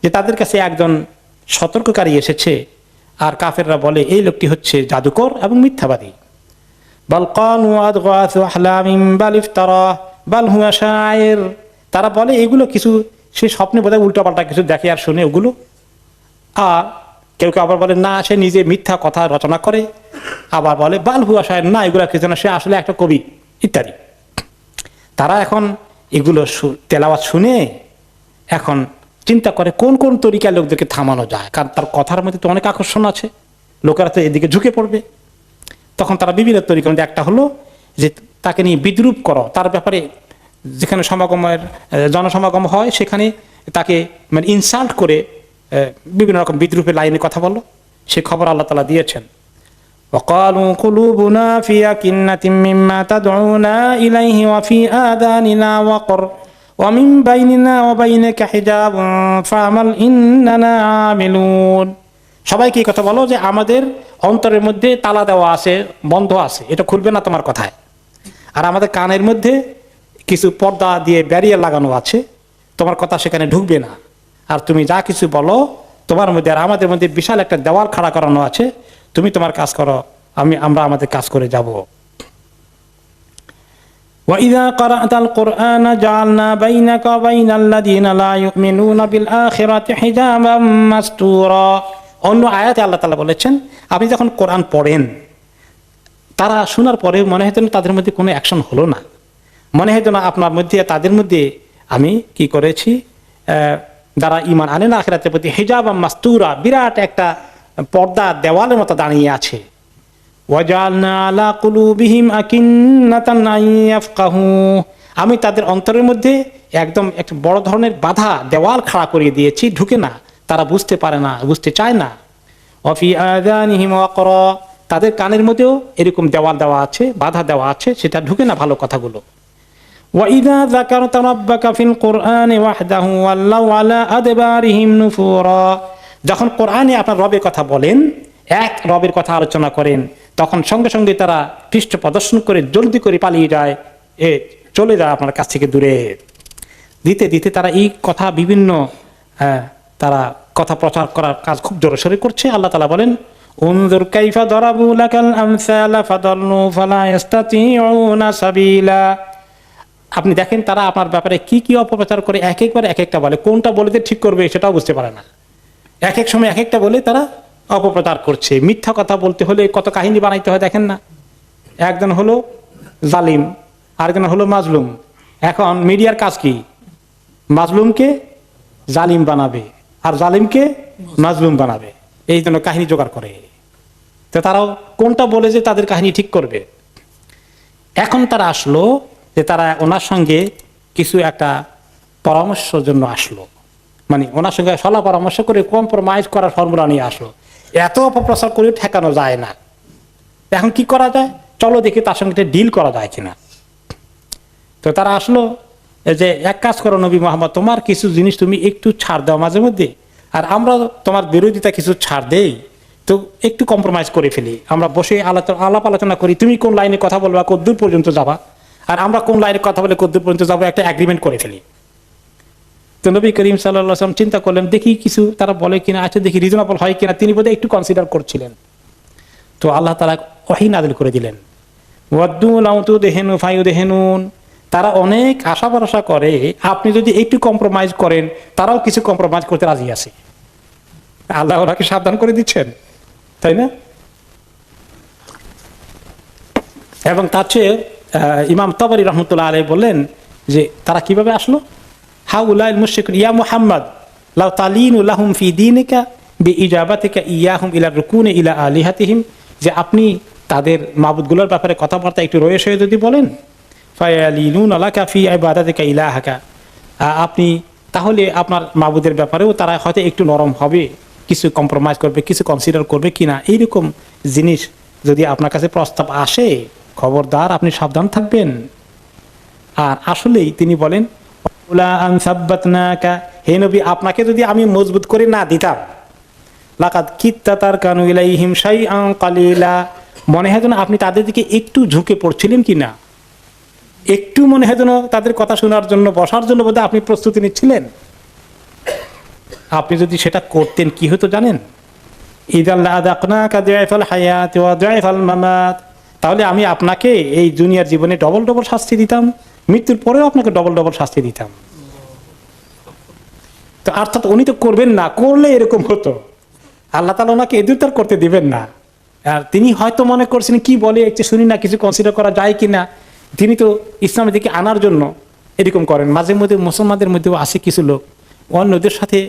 যে তাদের কাছে একজন সতর্ককারী এসেছে, আর কাফেররা বলে এই লোকটি হচ্ছে জাদুকর এবং মিথ্যাবাদী। বাল ক্বালু আদগাসু আহলামিন বাল ইফতারা বাল হুয়া শাইর, তারা বলে এগুলো কিছু সে স্বপ্নে বোধহয় উল্টাপাল্টা কিছু দেখে আর শুনে ওগুলো। আর কেউ কেউ আবার বলে না, সে নিজে মিথ্যা কথা রচনা করে, আবার বলে বাল হুয়া শাইর, না এগুলো কিছু না, সে আসলে একটা কবি ইত্যাদি। তারা এখন এগুলো তেলাওয়াত শুনে এখন চিন্তা করে কোন কোন তরিকায় লোকদেরকে থামানো যায়, কারণ তার কথার মধ্যে তো অনেক আকর্ষণ আছে, লোকেরা তো এদিকে ঝুঁকে পড়বে। তখন তারা বিভিন্ন তরিকার মধ্যে একটা হলো যে তাকে নিয়ে বিদ্রূপ করো, তার ব্যাপারে যেখানে সমাগমের জনসমাগম হয় সেখানে তাকে মানে ইনসাল্ট করে বিভিন্ন রকম বিদ্রূপের লাইনে কথা বলো, সে খবর আল্লাহ তাআলা দিয়েছেন। وقالوا قلوبنا في أكنة مما تدعونا إليه وفي آذاننا وقر ومن بيننا وبينك حجاب فاعمل إننا عاملون, সবাইকে কথা বলো যে আমাদের অন্তরের মধ্যে তালা দেওয়া আছে, বন্ধ আছে, এটা খুলবে না তোমার কথায়, আর আমাদের কানের মধ্যে কিছু পর্দা দিয়ে ব্যারিয়ার লাগানো আছে, তোমার কথা সেখানে ঢুকবে না, আর তুমি যা কিছু বলো তোমার মধ্যে আর আমাদের মধ্যে বিশাল একটা দেওয়াল খাড়া করানো আছে, তুমি তোমার কাজ করো, আমরা আমাদের কাজ করে যাব। وَإِذَا قَرَأْتَ الْقُرْآنَ جَعَلْنَا بَيْنَكَ وَبَيْنَ الَّذِينَ لَا يُؤْمِنُونَ بِالْآخِرَةِ حِجَابًا مَسْتُورًا, অন্য আয়াতে আল্লাহ তাআলা বলেছেন আপনি যখন কোরআন পড়েন তারা শোনার পরে মনে হয় না তাদের মধ্যে কোনো অ্যাকশন হলো না, মনে হয় না আপনার মধ্যে তাদের মধ্যে আমি কি করেছি, যারা ঈমান আনে না আখিরাতের প্রতি, হিজাবাম মাস্তুরা, বিরাট একটা পর্দা দেওয়ালের মতো দাঁড়িয়ে আছে। ওয়াজআলনা আলা কুলুবিহিম আকিন্নাতান আন ইয়াফকাহু, আমি তাদের অন্তরের মধ্যে একদম একটা বড় ধরনের বাধা দেওয়াল খাড়া করিয়ে দিয়েছি, ঢুকে না, তারা বুঝতে পারে না, বুঝতে চায় না। ওয়াফি আযানিহিম ওয়াকরা, তাদের কানের মধ্যেও এরকম দেওয়াল দেওয়া আছে, বাধা দেওয়া আছে, সেটা ঢুকে না ভালো কথাগুলো। وَإِذَا ذَكَرْتَ رَبَّكَ فِي الْقُرْآنِ وَحْدَهُ وَلَّوْا عَلَى أَدْبَارِهِمْ نُفُورًا। যখন কোরআনে আপনার রবের কথা বলেন, এক রবের কথা আলোচনা করেন, তখন সঙ্গে সঙ্গে তারা পৃষ্ঠ প্রদর্শন করে জলদি করে পালিয়ে যায়, চলে যায় আপনার কাছ থেকে দূরে। দিতে দিতে তারা এই কথা বিভিন্ন তারা কথা প্রচার করার কাজ খুব জোরসোরে করছে। আল্লাহ তাআলা বলেন, উনজুর কাইফা দরাবু লাকাল আমসালা ফাদাল্লু ফালা ইস্তাতিউনা সাবিলা। আপনি দেখেন তারা আপনার ব্যাপারে কি কি অপপ্রচার করে, এক একবার এক একটা বলে, কোনটা বলে ঠিক করবে সেটাও বুঝতে পারে না। এক এক সময় এক একটা বলে তারা অপপ্রচার করছে। মিথ্যা কথা বলতে হলে কত কাহিনী বানাইতে হয় দেখেন না। একজন হলো জালিম, আরেকজন হলো মাজলুম। এখন মিডিয়ার কাজ কি? মাজলুমকে জালিম বানাবে আর জালিমকে মাজলুম বানাবে, এই জন্য কাহিনী জোগাড় করে। তো তারাও কোনটা বলে যে তাদের কাহিনী ঠিক করবে। এখন তারা আসলো যে তারা ওনার সঙ্গে কিছু একটা পরামর্শের জন্য আসলো, মানে ওনার সঙ্গে সলা পরামর্শ করে কম্প্রোমাইজ করার ফর্মুলা নিয়ে আসলো। এত অপপ্রচার করে ঠেকানো যায় না। এখন কি করা যায়, চলো দেখি তার সঙ্গে ডিল করা যায় কিনা। তো তারা আসলো যে এক কাজ করো নবী মুহাম্মদ, তোমার কিছু জিনিস তুমি একটু ছাড় দাও মাঝে মধ্যে, আর আমরা তোমার বিরোধিতা কিছু ছাড় দেই, তো একটু কম্প্রোমাইজ করে ফেলি। আমরা বসে আলাপ আলোচনা করি, তুমি কোন লাইনে কথা বলবা, কদ্দূর পর্যন্ত যাবা, আর আমরা কোন লাইনে কথা বলে কদ্দূর পর্যন্ত যাবো, একটা এগ্রিমেন্ট করে ফেলি। তো নবী করিম সাল্লাল্লাহু আলাইহি ওয়াসাল্লাম চিন্তা করলেন, দেখি কিছু তারা বলে কিনা, আচ্ছা দেখি রিজনেবল হয় কিনা। তিনি বোধহয় একটু কনসিডার করছিলেন। তো আল্লাহ তাআলা ওহী নাযিল করে দিলেন, ওয়াদ্দু লাউ তুদহিনু ফায়ুদহিনুন। তারা অনেক আশা ভরসা করে আপনি যদি একটু কম্প্রোমাইজ করেন, তারাও কিছু কম্প্রোমাইজ করতে রাজি আছে। আল্লাহ ওনাকে সাবধান করে দিচ্ছেন, তাই না? এবং তার চেয়ে ইমাম তাবরী রাহমাতুল্লাহ আলাইহি বললেন যে তারা কিভাবে আসলো। হাউলাইল মুশরিকুন ইয়া মুহাম্মদ লাউ তালিনু লাহুম ফি দীনিকা বিইজাবাতিকা ইয়াহুম ইলা রুকুনি ইলা আলিহাতিহিম, যে আপনি তাদের মাবুদগুলোর ব্যাপারে কথাবার্তা একটু রয়ে সয়ে যদি বলেন, ফায়ালিনুনা লাকা ফি ইবাদাতিকা ইলাহাকা, আপনি তাহলে আপনার মাবুদের ব্যাপারেও তারা হয়তো একটু নরম হবে, কিছু কম্প্রোমাইজ করবে, কিছু কনসিডার করবে কিনা। এইরকম জিনিস যদি আপনার কাছে প্রস্তাব আসে, খবরদার আপনি সাবধান থাকবেন। আর আসলেই তিনি বলেন, হে নবী, আপনাকে যদি আমি মজবুত করে না দিতাম, লাকাদ কিত্তা তারকানু ইলাইহিম শাইআন কালিলা, মনে হয় যেন আপনি তাদের দিকে একটু ঝুঁকে পড়ছিলেন কিনা, একটু মনে হয় যেন তাদের কথা শোনার জন্য, বসার জন্য বোধহয় আপনি প্রস্তুতি নিচ্ছিলেন। আপনি যদি সেটা করতেন কি হতো জানেন? ইদাল লাযাকনাকা যায়ফাল হায়াত ওয়া যায়ফাল মামাত, তাহলে আমি আপনাকে এই দুনিয়ার জীবনে ডবল ডবল শাস্তি দিতাম, মৃত্যুর পরেও আপনাকে ডবল ডবল শাস্তি দিতাম। তো অর্থাৎ উনি তো করবেন না, করলে এরকম হতো। আল্লাহ তাআলা ওনাকে এদুতার করতে দিবেন না। আর তিনি হয়তো মনে করছেন কি বলে একটু শুনি না, কিছু কনসিডার করা যায় কিনা। তিনি তো ইসলামের দিকে আনার জন্য এরকম করেন। মাঝে মধ্যে মুসলমানদের মধ্যেও আছে কিছু লোক অন্যদের সাথে,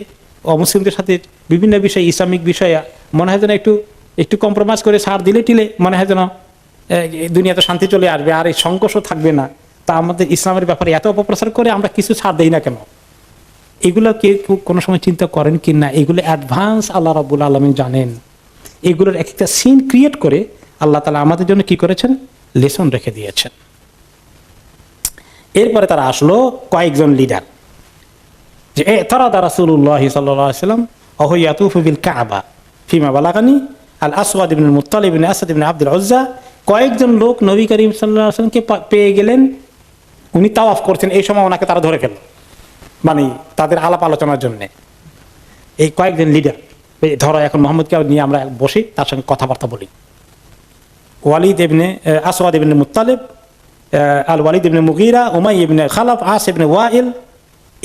অমুসলিমদের সাথে বিভিন্ন বিষয়ে, ইসলামিক বিষয়ে মনে হয় যেন একটু একটু কম্প্রোমাইজ করে ছাড় দিলে টিলে মনে হয় যেন দুনিয়াতে শান্তি চলে আসবে আর এই সংঘর্ষ থাকবে না। তা আমাদের ইসলামের ব্যাপারে এত অপপ্রচার করে আমরা কিছু ছাড় দেই না কেন? এগুলো কে কোনো সময় চিন্তা করেন কি না? এগুলো অ্যাডভান্স আল্লাহ রাব্বুল আলামিন জানেন। এগুলোর এক একটা সিন ক্রিয়েট করে আল্লাহ তাআলা আমাদের জন্য কি করেছেন, লেসন রেখে দিয়েছেন। এরপরে তারা আসলো কয়েকজন লিডার, যে তারাদা রাসূলুল্লাহ সাল্লাল্লাহু আলাইহি ওয়াসাল্লাম ওয়া ইয়াতুফু বিল কাবা ফিমা বালাগানি আল আসওয়াদ ইবনে মুত্তালিব ইবনে আসাদ ইবনে আব্দুল উজ্জা। কয়েকজন লোক নবী করিম সাল্লাল্লাহু আলাইহি ওয়াসাল্লামকে পেয়ে গেলেন, উনি তাওয়াফ করছেন, এই সময় ওনাকে তারা ধরে ফেলল, মানে তাদের আলাপ আলোচনার জন্য। এই কয়েকজন লিডার, ধরো এখন মোহাম্মদকে নিয়ে আমরা বসি, তার সঙ্গে কথাবার্তা বলি। ওয়ালিদ ইবনে আসওয়াদ ইবনে মুত্তালিব, আল ওয়ালিদ ইবনে মুগীরা, উমাইয়া ইবনে খালাফ, আস ইবনে ওয়াইল,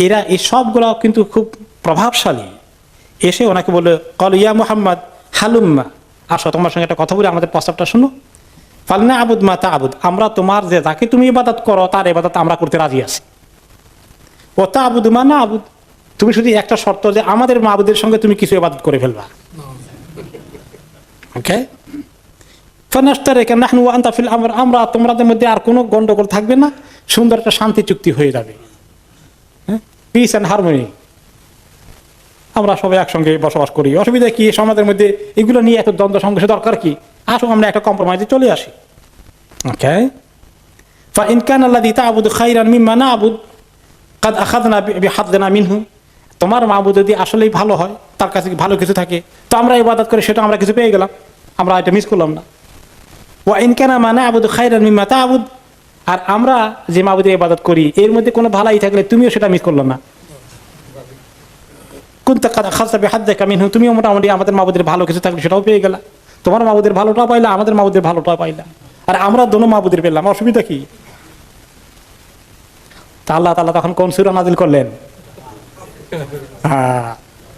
এরা এই সবগুলো কিন্তু খুব প্রভাবশালী। এসে ওনাকে বলে, ক্বালু ইয়া মুহাম্মদ হালুম্মা, আসো তোমার সঙ্গে একটা কথা বলি, আমাদের প্রস্তাবটা শুনো। ফালনা আবুদ মা তা'বুদ, আমরা তোমার যে যাকে তুমি ইবাদত করো তার ইবাদত আমরা করতে রাজি আছি। ও তা'বুদু মা না'বুদ, তুমি শুধু একটা শর্ত, যে আমাদের মাবুদের সঙ্গে তুমি কিছু ইবাদত করে ফেলবা। ওকে, ফানাশতারিকা নাহনু ওয়া আনতা ফিল আমর, আমরা তোমাদের মধ্যে আর কোনো গন্ডগোল থাকবে না, সুন্দর একটা শান্তি চুক্তি হয়ে যাবে, পিস অ্যান্ড হারমোনি, আমরা সবাই একসঙ্গে বসবাস করি, অসুবিধা কি সমাজের মধ্যে? এগুলো নিয়ে এত দ্বন্দ্ব সংঘর্ষ দরকার কি? আসুন আমরা একটা কম্প্রোমাইজে চলে আসি। ওকে, ফাইন কানা আল্লাযী তা'বুদু খায়রান মিম্মা না'বুদ কাদ আখাযনা বিহাদ্দিনা মিনহু, তোমার মাবুদ যদি আসলেই ভালো হয়, তার কাছে ভালো কিছু থাকে, তো আমরা ইবাদত করে সেটা আমরা কিছু পেয়ে গেলাম, আমরা এটা মিস করলাম না। ওয়া ইন কানা মা না'বুদু খায়রান মিম্মা তা'বুদ, আর আমরা যে মাবুদের ইবাদত করি এর মধ্যে কোনো ভালাই থাকলে তুমিও সেটা মিস করলো না। কুনতা কাদ আখাযতা বিহাদ্দিকা মিনহু, তুমিও মোটামুটি আমাদের মাবুদের ভালো কিছু থাকলে সেটাও পেয়ে গেলা, তোমার মাবুদের ভালোটাও পাইলা, আমাদের মাবুদের ভালোটাও পাইলা, আর আমরা দোনো মাবুদের পেলাম, অসুবিধা কি? তা আল্লাহ তাআলা তখন কোন সূরা নাযিল করলেন?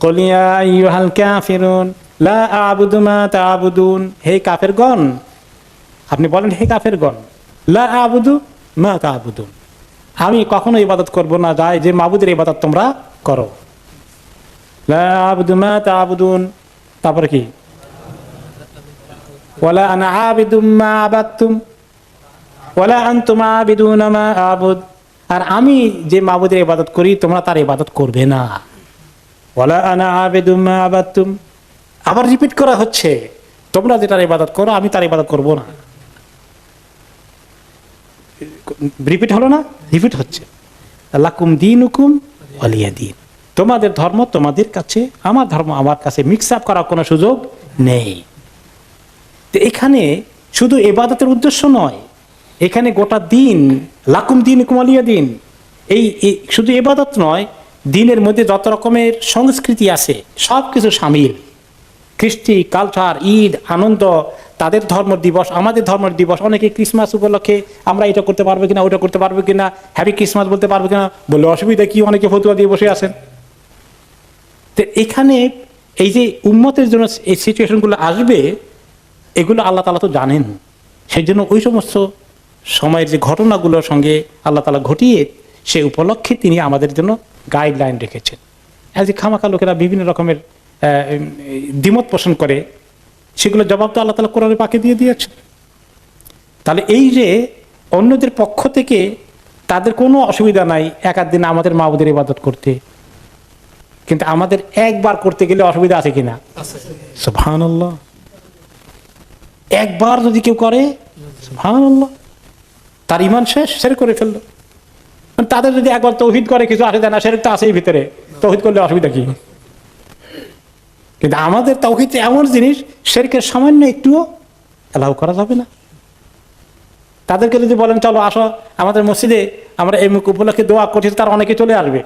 কুল ইয়া আইয়ুহাল কাফিরুন লা আ'বুদু মা তা'বুদুন, হে কাফেরগণ, আপনি বলেন হে কাফেরগণ, লা আ'বুদু মা তা'বুদুন, আমি কখনো ইবাদত করব না যায় যে মাবুদের ইবাদত তোমরা করো। লা আ'বুদু মা তা'বুদুন, তারপরে কি? ওয়ালা আনা আবিদুম মা আবাদতুম ওয়ালা আনতুম আবিদুনা মা আ'বুদ, আর আমি যে মাবুদের ইবাদত করি তোমরা তার ইবাদত করবে না। ওয়ালা আনা আবিদুম মা আবাদতুম, আবার রিপিট করা হচ্ছে, তোমরা যেটার ইবাদত করো আমি তার ইবাদত করব না। রিপিট হলো না? রিপিট হচ্ছে। লাকুম দীনুকুম ওয়ালিয়া দীন, তোমাদের ধর্ম তোমাদের কাছে, আমার ধর্ম আমার কাছে, মিক্স আপ করার কোনো সুযোগ নেই। তো এখানে শুধু ইবাদতের উদ্দেশ্য নয়, এখানে গোটা দিন, লাকুম দীনুকুম ওয়ালিয়া দীন, এই শুধু ইবাদত নয়, দিনের মধ্যে যত রকমের সংস্কৃতি আছে সব কিছু শামিল। কৃষ্টি, কালচার, ঈদ, আনন্দ, তাদের ধর্ম দিবস, আমাদের ধর্ম দিবস, অনেকে ক্রিসমাস উপলক্ষে আমরা এটা করতে পারবো কিনা, ওটা করতে পারবো কিনা, হ্যাপি ক্রিসমাস বলতে পারবো কিনা, বলে অসুবিধা কি, অনেকে ফতুয়া দিয়ে বসে আছেন। তো এখানে এই যে উম্মতের জন্য এই সিচুয়েশনগুলো আসবে, এগুলো আল্লাহ তাআলা তো জানেন, সেই জন্য ওই সমস্ত সময়ের যে ঘটনাগুলোর সঙ্গে আল্লাহ তাআলা ঘটিয়ে সেই উপলক্ষে তিনি আমাদের জন্য গাইডলাইন রেখেছেন। যে খামাখা লোকেরা বিভিন্ন রকমের দ্বিমত পোষণ করে, সেগুলো জবাব তো আল্লাহ তাআলা কোরআনে পাকে দিয়ে দিয়েছেন। তাহলে এই যে অন্যদের পক্ষ থেকে তাদের কোনো অসুবিধা নাই এক আধ দিন আমাদের মাবুদের ইবাদত করতে, কিন্তু আমাদের একবার করতে গেলে অসুবিধা আছে কিনা? সুবহানাল্লাহ। একবার যদি কেউ করে, সুবহানাল্লাহ, তার ঈমান শেষ, শিরক করে ফেললো। তাদের যদি একবার তাওহীদ করে কিছু আসে যায় না, শিরক তো আছেই ভিতরে, তাওহীদ করলে অসুবিধা কি? কিন্তু আমাদের তাওহীদ এমন জিনিস, শিরকের সামান্য একটুও এলাও করা যাবে না। তাদেরকে যদি বলেন চলো আসো আমাদের মসজিদে আমরা এই উপলক্ষে দোয়া করছি, তার অনেকে চলে আসবে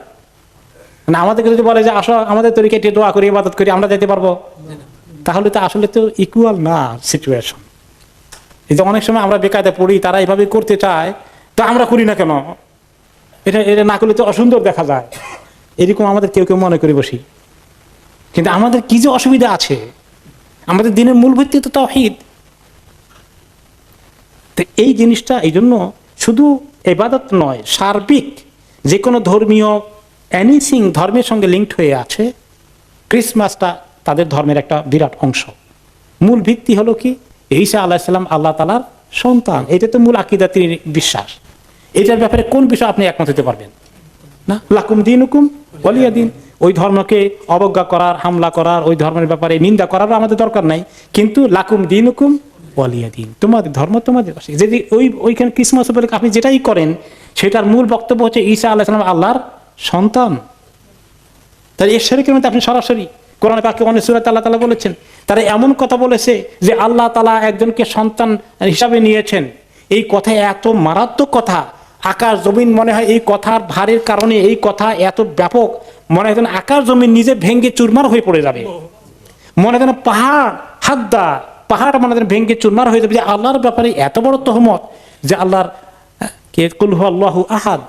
না। আমাদেরকে যদি বলে যে আসো আমাদের তরিকায় দোয়া করি, ইবাদত করি, আমরা যেতে পারবো? তাহলে তো আসলে তো ইকুয়াল না সিচুয়েশন। এই যে অনেক সময় আমরা বেকায়দা পড়ি, তারা এইভাবে করতে চায়, তো আমরা করি না কেন? এটা না করলে তো অসুন্দর দেখা যায়, এরকম আমাদের কেউ কেউ মনে করে বসি। কিন্তু আমাদের কি যে অসুবিধা আছে, আমাদের দিনের মূল ভিত্তি তো তাওহীদ। তো এই জিনিসটা, এই জন্য শুধু ইবাদত নয়, সার্বিক যে কোনো ধর্মীয় এনিথিং ধর্মের সঙ্গে লিঙ্কড হয়ে আছে, ক্রিসমাসটা তাদের ধর্মের একটা বিরাট অংশ। মূল ভিত্তি হলো কি? ঈসা আলাইহিস সালাম আল্লাহ তাআলার সন্তান, এটা তো মূল আকীদাতি বিশ্বাস। এটার ব্যাপারে কোন বিষয় আপনি একমত হতে পারবেন না? লাকুম দীনুকুম ওয়ালিয়া দীন, ওই ধর্মকে অবজ্ঞা করার, হামলা করার, ওই ধর্মের ব্যাপারে নিন্দা করারও আমাদের দরকার নাই, কিন্তু লাকুম দীনুকুম ওয়ালিয়া দীন, তোমাদের ধর্ম তোমাদের পাশে। যদি ওইখানে ক্রিসমাস উপলক্ষে আপনি যেটাই করেন, সেটার মূল বক্তব্য হচ্ছে ঈসা আলাইহিস সালাম আল্লাহর সন্তান, তাহলে এর শিরকের মধ্যে আপনি সরাসরি কোরআনে পাকে অনেক সূরাতে আল্লাহ তাআলা বলেছেন, তারা এমন কথা বলেছে যে আল্লাহ তাআলা একজনকে সন্তান হিসাবে নিয়েছেন। এই কথা এত মারাত্মক কথা, আকাশ জমিন মনে হয় এই কথার ভারের কারণে, এই কথা এত ব্যাপক, মনে হয় যেন আকাশ জমিন নিজে ভেঙ্গে চুরমার হয়ে পড়ে যাবে। মনে হয় যেন পাহাড় হাদ্দা, পাহাড় মনে হয় ভেঙ্গে চুরমার হয়ে যাবে, যে আল্লাহর ব্যাপারে এত বড় তহমত, যে আল্লাহর কে কুল হুয়াল্লাহু আহাদ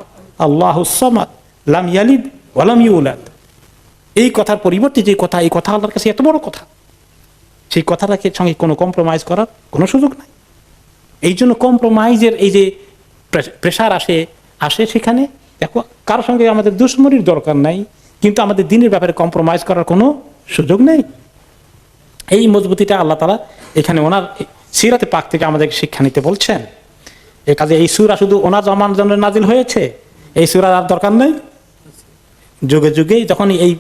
আল্লাহুস সামাদ লাম ইয়ালিদ ওয়া লাম ইউলাদ, এই কথার পরিবর্তে যে কথা, এই কথা আল্লাহর কাছে এত বড় কথা, সেই কথাটাকে সঙ্গে কোনো কম্প্রোমাইজ করার কোনো সুযোগ নাই। এই জন্য কম্প্রোমাইজের এই যে প্রেশার আসে সেখানে দেখো, কারোর সঙ্গে আমাদের দুশমনির দরকার নাই, কিন্তু আমাদের দিনের ব্যাপারে কম্প্রোমাইজ করার কোনো সুযোগ নেই। এই মজবুতিটা আল্লাহ তাআলা এখানে ওনার সিরাতে পাক থেকে আমাদের শিক্ষা নিতে বলছেন। এই কাজে এই সূরা শুধু ওনার জামানার জন্য নাজিল হয়েছে, এই সূরার আর দরকার নেই। যুগে যুগে যখন এই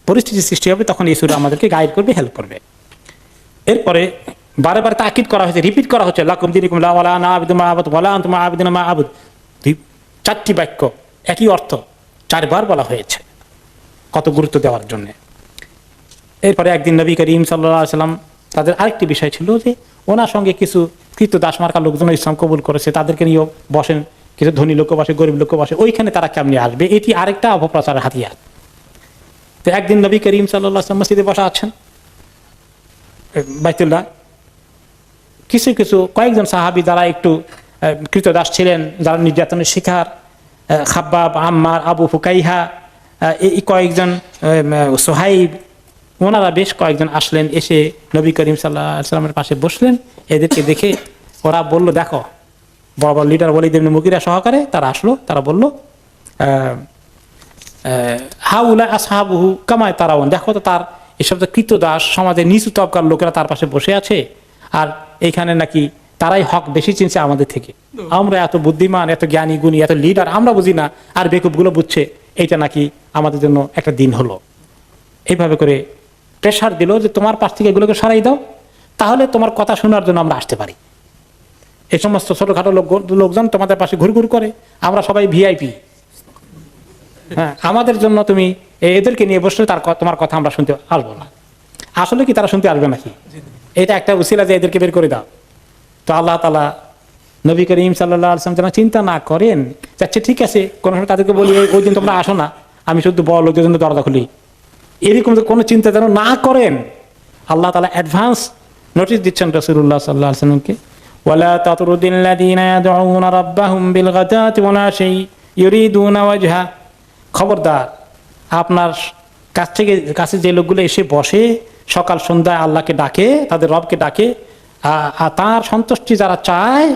পরিস্থিতি সৃষ্টি হবে, তখন এই সূরা আমাদেরকে গাইড করবে, হেল্প করবে। এরপরে বারে বারে তাকিদ করা হয়েছে, রিপিট করা হচ্ছে, লাকুম দীনুকুম ওয়ালা আনা আ'বুদু মা আ'বুদু ওয়ালা আনতুম আ'বিদুনা মা আ'বুদ, 4টি বাক্য একই অর্থ 4বার বলা হয়েছে, কত গুরুত্ব দেওয়ার জন্য। এরপরে একদিন নবী করিম সাল্লাল্লাহু আলাইহি সাল্লাম, তাদের আরেকটি বিষয় ছিল যে ওনার সঙ্গে কিছু কৃতদাস মার্কা লোকজন ইসলাম কবুল করেছে, তাদেরকে নিয়েও বসেন, কিছু ধনী লোক বসে, গরিব লোক বসে, ওইখানে তারা কেমনি আসবে, এটি আরেকটা অপপ্রচারের হাতিয়ার। তো একদিন নবী করিম সাল্লাল্লাহু আলাইহি ওয়াসাল্লাম মসজিদে বসা আছেন বাইতুল্লাহ, কিছু কয়েকজন সাহাবী যারা একটু কৃতদাস ছিলেন, যারা নির্যাতনের শিকার, খাব্বাব, আম্মার, আবু ফুকাইহা, এই কয়েকজন, সোহাইব, ওনারা বেশ কয়েকজন আসলেন, এসে নবী করিম সাল্লাল্লাহু আলাইহি ওয়াসাল্লামের পাশে বসলেন। এদেরকে দেখে ওরা বলল, দেখো, বড় বড় লিডার ওয়ালিদ ইবনে মুগিরা সহকারে তারা আসলো, তারা বলল হাউলা আসহাবুহু কামায় তারাউন, দেখো তো তার এসব যে কৃতদাস সমাজের নিচু তবকার লোকেরা তার পাশে বসে আছে, আর এইখানে নাকি তারাই হক বেশি চিনছে আমাদের থেকে, আমরা এত বুদ্ধিমান, এত জ্ঞানী গুণী, এত লিডার আমরা বুঝি না, আর বেকুবগুলো বুঝছে, এইটা নাকি আমাদের জন্য একটা দিন হলো। এইভাবে করে প্রেশার দিল যে তোমার পাশ থেকে এগুলোকে সরাই দাও, তাহলে তোমার কথা শোনার জন্য আমরা আসতে পারি। এই সমস্ত ছোটখাটো লোকজন তোমাদের পাশে ঘুরঘুর করে, আমরা সবাই ভিআইপি, হ্যাঁ, আমাদের জন্য তুমি এদেরকে নিয়ে বসলে তোমার কথা আমরা শুনতে আসবো না। আসলে কি তারা শুনতে আসবে নাকি? এটা একটা উসিলা যে এদেরকে বের করে দাও। তো আল্লাহ তাআলা নবী করিম সাল্লাল্লাহু আলাইহি ওয়াসাল্লাম যেন চিন্তা না করেন, যাচ্ছে ঠিক আছে, কোনো সময় তাদেরকে বলি ওই দিন তোমরা আসো না, আমি শুধু বড় লোকদের জন্য দরজা খুলি, এরকম কোনো চিন্তা যেন না করেন। আল্লাহ তাআলা অ্যাডভান্স নোটিশ দিচ্ছেন রাসূলুল্লাহ সাল্লাল্লাহু আলাইহি ওয়াসাল্লামকে, ওয়ালা তাতরুদিল্লাযীনা ইয়াদউনা রাব্বাহুম বিল গাদাতি ওয়া আশি ইউরিদুনা ওয়াজহা, খবরদার আপনার কাছে যে লোকগুলো এসে বসে সকাল সন্ধ্যায় আল্লাহকে ডাকে, তাদের রবকে ডাকে, তার সন্তুষ্টি যারা চায়,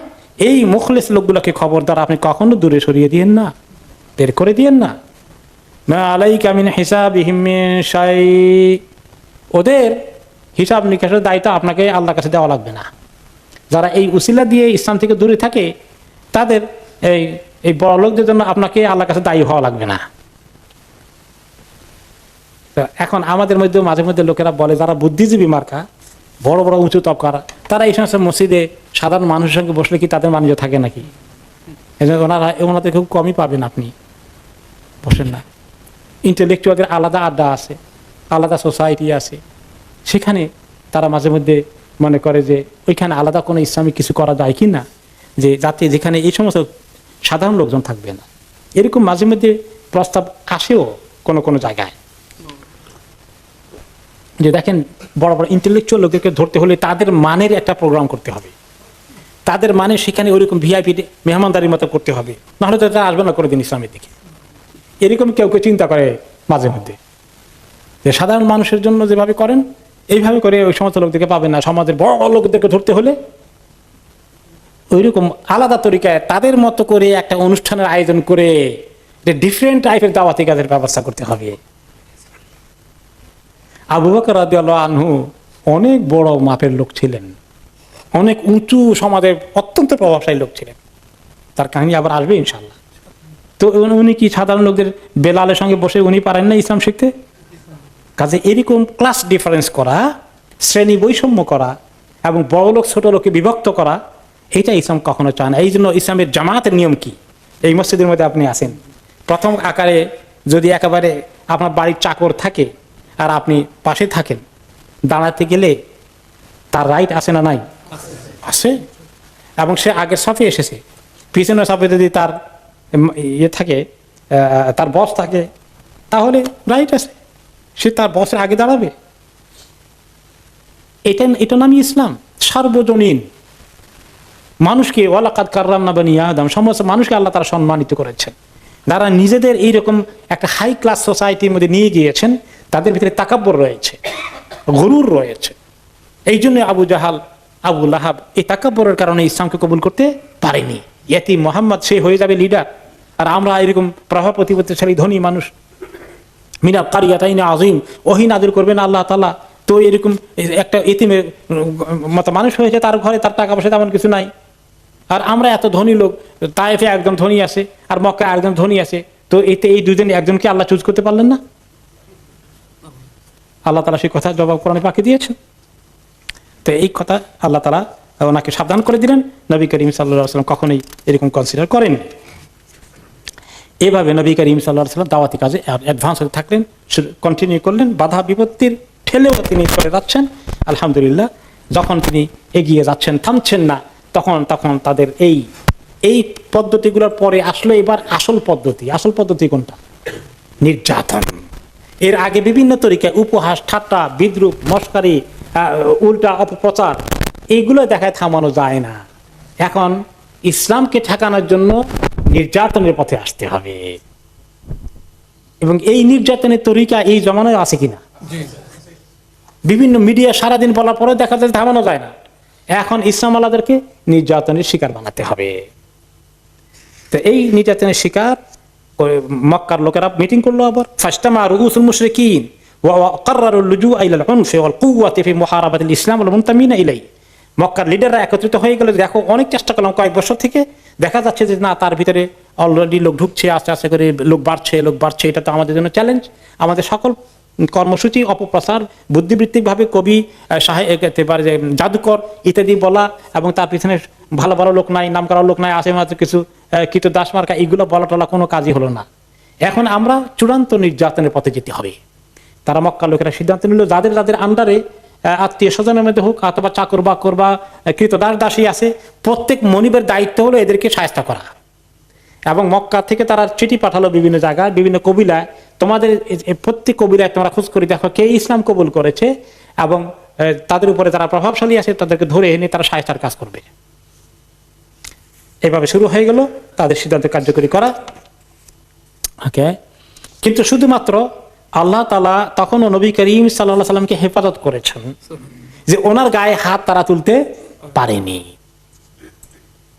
এই মুখলিস লোকগুলোকে খবরদার আপনি কখনো দূরে সরিয়ে দিয়েন না, বের করে দিয়েন না। মা আলাইকা মিন হিসাবিহিম মিন শাই, ওদের হিসাব নিকাশের দায়িত্ব আপনাকে আল্লাহর কাছে দেওয়া লাগবে না। যারা এই উসিলা দিয়ে ইসলাম থেকে দূরে থাকে, তাদের এই বড় লোকদের জন্য আপনাকে আল্লাহর কাছে দায়ী হওয়া লাগবে না। এখন আমাদের মধ্যে মাঝে মধ্যে লোকেরা বলে, যারা বুদ্ধিজীবী মার্কা, বড় বড় উঁচু তবকার, তারা এই সমস্ত মসজিদে সাধারণ মানুষের সঙ্গে বসলে কি তাদের বাণিজ্য থাকে নাকি? ওনাদের খুব কমই পাবেন, আপনি বসেন না। ইন্টেলেকচুয়ালদের আলাদা আড্ডা আছে, আলাদা সোসাইটি আছে, সেখানে তারা মাঝে মধ্যে মনে করে যে ওইখানে আলাদা কোনো ইসলামিক কিছু করা যায় কি না, যে যাতে যেখানে এই সমস্ত সাধারণ লোকজন থাকবে না, এরকম মাঝে মধ্যে প্রস্তাব আসেও কোনো জায়গায়। যে দেখেন, বড় বড় ইন্টেলেকচুয়াল লোকদেরকে ধরতে হলে তাদের মানের একটা প্রোগ্রাম করতে হবে, তাদের মানে সেখানে ওইরকম ভিআইপি মেহমানদারির মতো করতে হবে, নাহলে তো তারা আসবে না কোনোদিন ইসলামের দিকে। এরকম কেউ চিন্তা করে মাঝে মধ্যে, যে সাধারণ মানুষের জন্য যেভাবে করেন এইভাবে করে ওই সমস্ত লোকদেরকে পাবেন না। সমাজের বড় লোকদেরকে ধরতে হলে ওইরকম আলাদা তরিকায় তাদের মতো করে একটা অনুষ্ঠানের আয়োজন করে ডিফারেন্ট টাইপের দাওয়াতি কাজের ব্যবস্থা করতে হবে। আবু বকর রাদিয়াল্লাহু আনহু অনেক বড় মাপের লোক ছিলেন, অনেক উঁচু সমাজের অত্যন্ত প্রভাবশালী লোক ছিলেন, তার কাহিনী আবার আসবে ইনশাআল্লাহ। তো উনি কি সাধারণ লোকদের বেলালের সঙ্গে বসে উনি পারেন না ইসলাম শিখতে? কাজে এরকম ক্লাস ডিফারেন্স করা, শ্রেণী বৈষম্য করা এবং বড় লোক ছোট লোককে বিভক্ত করা, এইটা ইসলাম কখনো চায় না। এই জন্য ইসলামের জামাতের নিয়ম কি? এই মসজিদের মধ্যে আপনি আসেন, প্রথম আকারে যদি একেবারে আপনার বাড়ির চাকর থাকে আর আপনি পাশে থাকেন, দাঁড়াতে গেলে তার রাইট আছে না নাই? আছে। এবং সে আগের সাফে এসেছে, পিছনের সাফে যদি তার থাকে, তার বস থাকে, তাহলে রাইট আছে, সে তার বসের আগে দাঁড়াবে। এটা নামই ইসলাম, সার্বজনীন। মানুষকে ওয়ালাকাদ কাররামনা বানি আদম, সমস্ত মানুষকে আল্লাহ তারা সম্মানিত করেছেন। যারা নিজেদের এইরকম একটা হাই ক্লাস সোসাইটির মধ্যে নিয়ে গিয়েছেন, তাদের ভিতরে তাকাব্বর রয়েছে, গরুর রয়েছে। এই জন্য আবু জাহাল, আবু লাহাব এই তাকাব্বরের কারণে ইসলামকে কবুল করতে পারেনি। ইয়াতি মোহাম্মদ সে হয়ে যাবে লিডার, আর আমরা এরকম প্রভাব প্রতিপত্তিশালী ধনী মানুষ। মিনা কারিয়াতাইন আজিম, ওহী নাযিল করবেন আল্লাহ তাআলা, তো এরকম একটা এতিমের মতো মানুষ হয়েছে, তার ঘরে তার টাকা পয়সা তেমন কিছু নাই, আর আমরা এত ধনী লোক, তায়েফে একজন ধনী আছে আর মক্কায় একজন ধনী আছে, তো এতে এই দুজন একজনকে আল্লাহ চুজ করতে পারলেন না? আল্লাহ তাআলা সেই কথা জবাব কোরআনে পাকে দিয়েছেন। তো এই কথা আল্লাহ তাআলা ওনাকে সাবধান করে দিলেন, নবী করিম সাল্লাল্লাহু আলাইহি ওয়াসাল্লাম কখনোই এরকম কনসিডার করেন। এভাবে নবী করিম সাল্লাল্লাহু আলাইহি ওয়াসাল্লাম দাওয়াতি কাজে অ্যাডভান্স হতে থাকলেন, কন্টিনিউ করলেন, বাধা বিপত্তির ঠেলেও তিনি করে যাচ্ছেন। আলহামদুলিল্লাহ, যখন তিনি এগিয়ে যাচ্ছেন, থামছেন না, তখন তাদের এই পদ্ধতিগুলোর পরে আসলো এবার আসল পদ্ধতি কোনটা? নির্যাতন। এর আগে বিভিন্ন তরিকায় উপহাস, ঠাট্টা, বিদ্রুপ, মস্কারি, উল্টা অপপ্রচার, এইগুলো দেখায় থামানো যায় না। এখন ইসলামকে ঠেকানোর জন্য নির্যাতনের পথে আসতে হবে। এবং এই নির্যাতনের তরিকা এই জমানায় আছে কিনা? বিভিন্ন মিডিয়া সারাদিন বলার পরে দেখা যায় থামানো যায় না। এখন ইসলাম আলাদেরকে নির্যাতনের শিকার বানাতে হবে। তো এই নির্যাতনের শিকার মক্কার লোকেরা মিটিং করলো, আবার ফাজতামা রুউসুল মুশরিকিন ওয়া ক্বাররারুল লুজুআ ইলাল উনফি ওয়াল কুওয়াতি ফি মুহারাবাতিল ইসলাম ওয়াল মুনতামিনা ইলাই। মক্কার লিডাররা একত্রিত হয়ে গেল। দেখো, অনেক চেষ্টা করলাম কয়েক বছর থেকে, দেখা যাচ্ছে যে না, তার ভিতরে অলরেডি লোক ঢুকছে, আস্তে আস্তে করে লোক বাড়ছে। এটা তো আমাদের জন্য চ্যালেঞ্জ। আমাদের সকল কর্মসূচি অপপ্রচার, বুদ্ধিবৃত্তিকভাবে কবি, জাদুকর ইত্যাদি বলা, এবং তার পিছনে ভালো ভালো লোক নাই, নাম করা লোক নাই, আছে মাত্র কিছু কীট দাস মার্কা, এইগুলো বলা টলা কোনো কাজই হলো না। এখন আমরা চূড়ান্ত নির্যাতনের পথে যেতে হবে। তারা মক্কার লোকেরা সিদ্ধান্ত নিল, যাদের আন্ডারে আত্মীয় স্বজনের মধ্যে হোক অথবা চাকর বাকর বা কৃতদাস দাসী আছে, প্রত্যেক মনিবের দায়িত্ব হলো এদেরকে শায়েস্তা করা। এবং মক্কা থেকে তারা চিঠি পাঠালো বিভিন্ন জায়গায়, বিভিন্ন কবিলায়, তোমাদের প্রত্যেক কবিলায় তোমরা খোঁজ করে দেখো কে ইসলাম কবুল করেছে, এবং তাদের উপরে যারা প্রভাবশালী আছে তাদেরকে ধরে এনে তারা শায়েস্তার কাজ করবে। এভাবে শুরু হয়ে গেল তাদের সিদ্ধান্ত কার্যকরী করা। ওকে, কিন্তু শুধুমাত্র আল্লাহ তাআলা তখনও নবী করিম সাল্লাল্লাহু আলাইহি সাল্লামকে হেফাজত করেছেন, যে ওনার গায়ে হাত তারা তুলতে পারেনি।